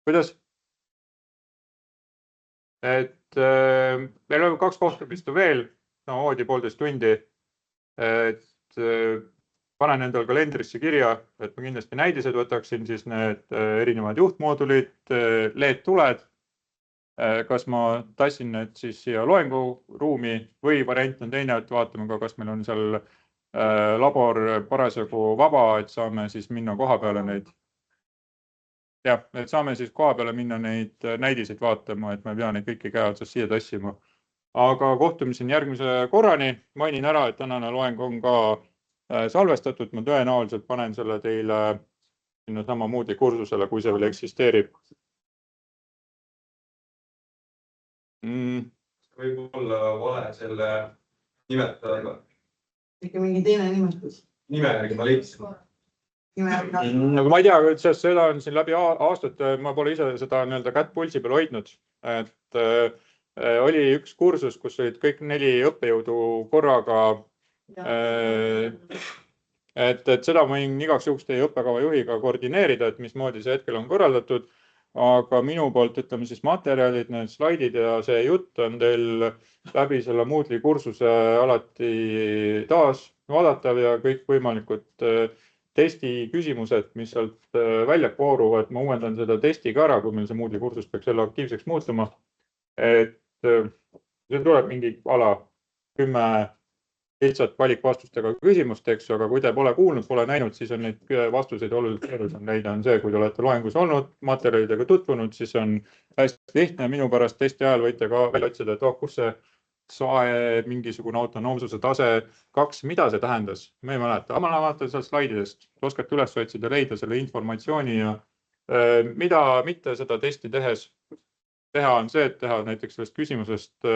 Kuidas? Et meil on 2 kohtumist veel, samamoodi 1,5 tundi, et panen endal kalendrisse kirja, et ma kindlasti näidised võtaksin, siis need erinevad juhtmoodulid, LED-tuled, kas ma tassin need siis siia loenguruumi või variant on teine, et vaatame ka, kas meil on seal labor parasjagu vaba, et saame siis minna koha peale neid. Jah, et saame siis koha peale minna neid näidiseid vaatama, et ma ei pea neid kõiki käe otsas siia tassima. Aga kohtumiseni järgmise korrani. Mainin ära, et tänane loeng on ka salvestatud. Ma tõenäoliselt panen selle teile sinna samamoodi kursusele, kui see veel eksisteerib. Võib olla vale selle nimetajaga. Ikka mingi teine nimetus. Nime järgi ma leidsin. Nagu ma ei tea, et seda on siin läbi aastate, ma pole ise seda kätt pulsi peal hoidnud, et oli üks kursus, kus olid kõik 4 õppejõudu korraga, et seda võin igaks juhuks teie õppekava juhiga koordineerida, et mismoodi see hetkel on korraldatud, aga minu poolt ütleme siis materjalid, need slaidid ja see jutt on teil läbi selle Moodle'i kursuse alati taas vaadatav ja kõik võimalikud testi küsimused, mis sealt välja kooruvad, ma uuendan seda testi ka ära, kui meil see Moodle'i kursus peaks jälle aktiivseks muutuma. Et see tuleb mingi 10 lihtsalt valikvastustega küsimusteks, aga kui te pole kuulnud, pole näinud, siis on neid vastuseid oluliselt keerulisem leida. On see, kui te olete loengus olnud, materjalidega tutvunud, siis on hästi lihtne. Minu pärast testi ajal võite ka välja otsida, et kus see SAE mingisugune autonoomsuse tase 2, mida see tähendas? Ma ei mäleta, aga ma vaatan seal slaididest, oskate üles otsida, leida selle informatsiooni ja mida mitte seda testi tehes teha on see, et teha näiteks sellest küsimusest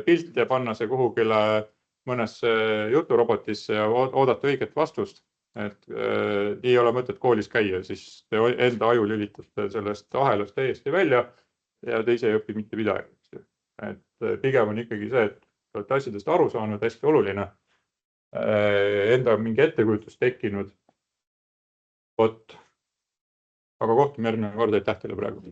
pilt ja panna see kuhugile mõnesse juturobotisse ja oodata õiget vastust. Et ei ole mõtet koolis käia, siis te enda aju lülitate sellest ahelast täiesti välja ja teise ei õpi mitte midagi, eks ju. Et pigem on ikkagi see, et olete asjadest aru saanud, hästi oluline. Enda mingi ettekujutus tekkinud. Vot. Aga kohtume järgmine kord, aitäh teile praegu.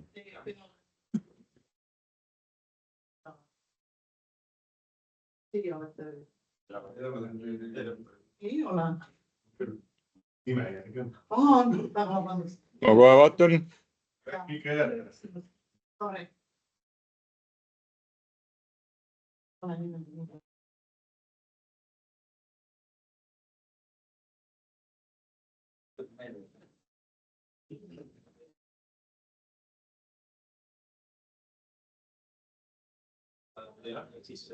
Teie olete. Ei ole. Nime järgi on. Väga vabandust. Ma kohe vaatan. Ikka järjest. Sorry. Olen niimoodi. Siis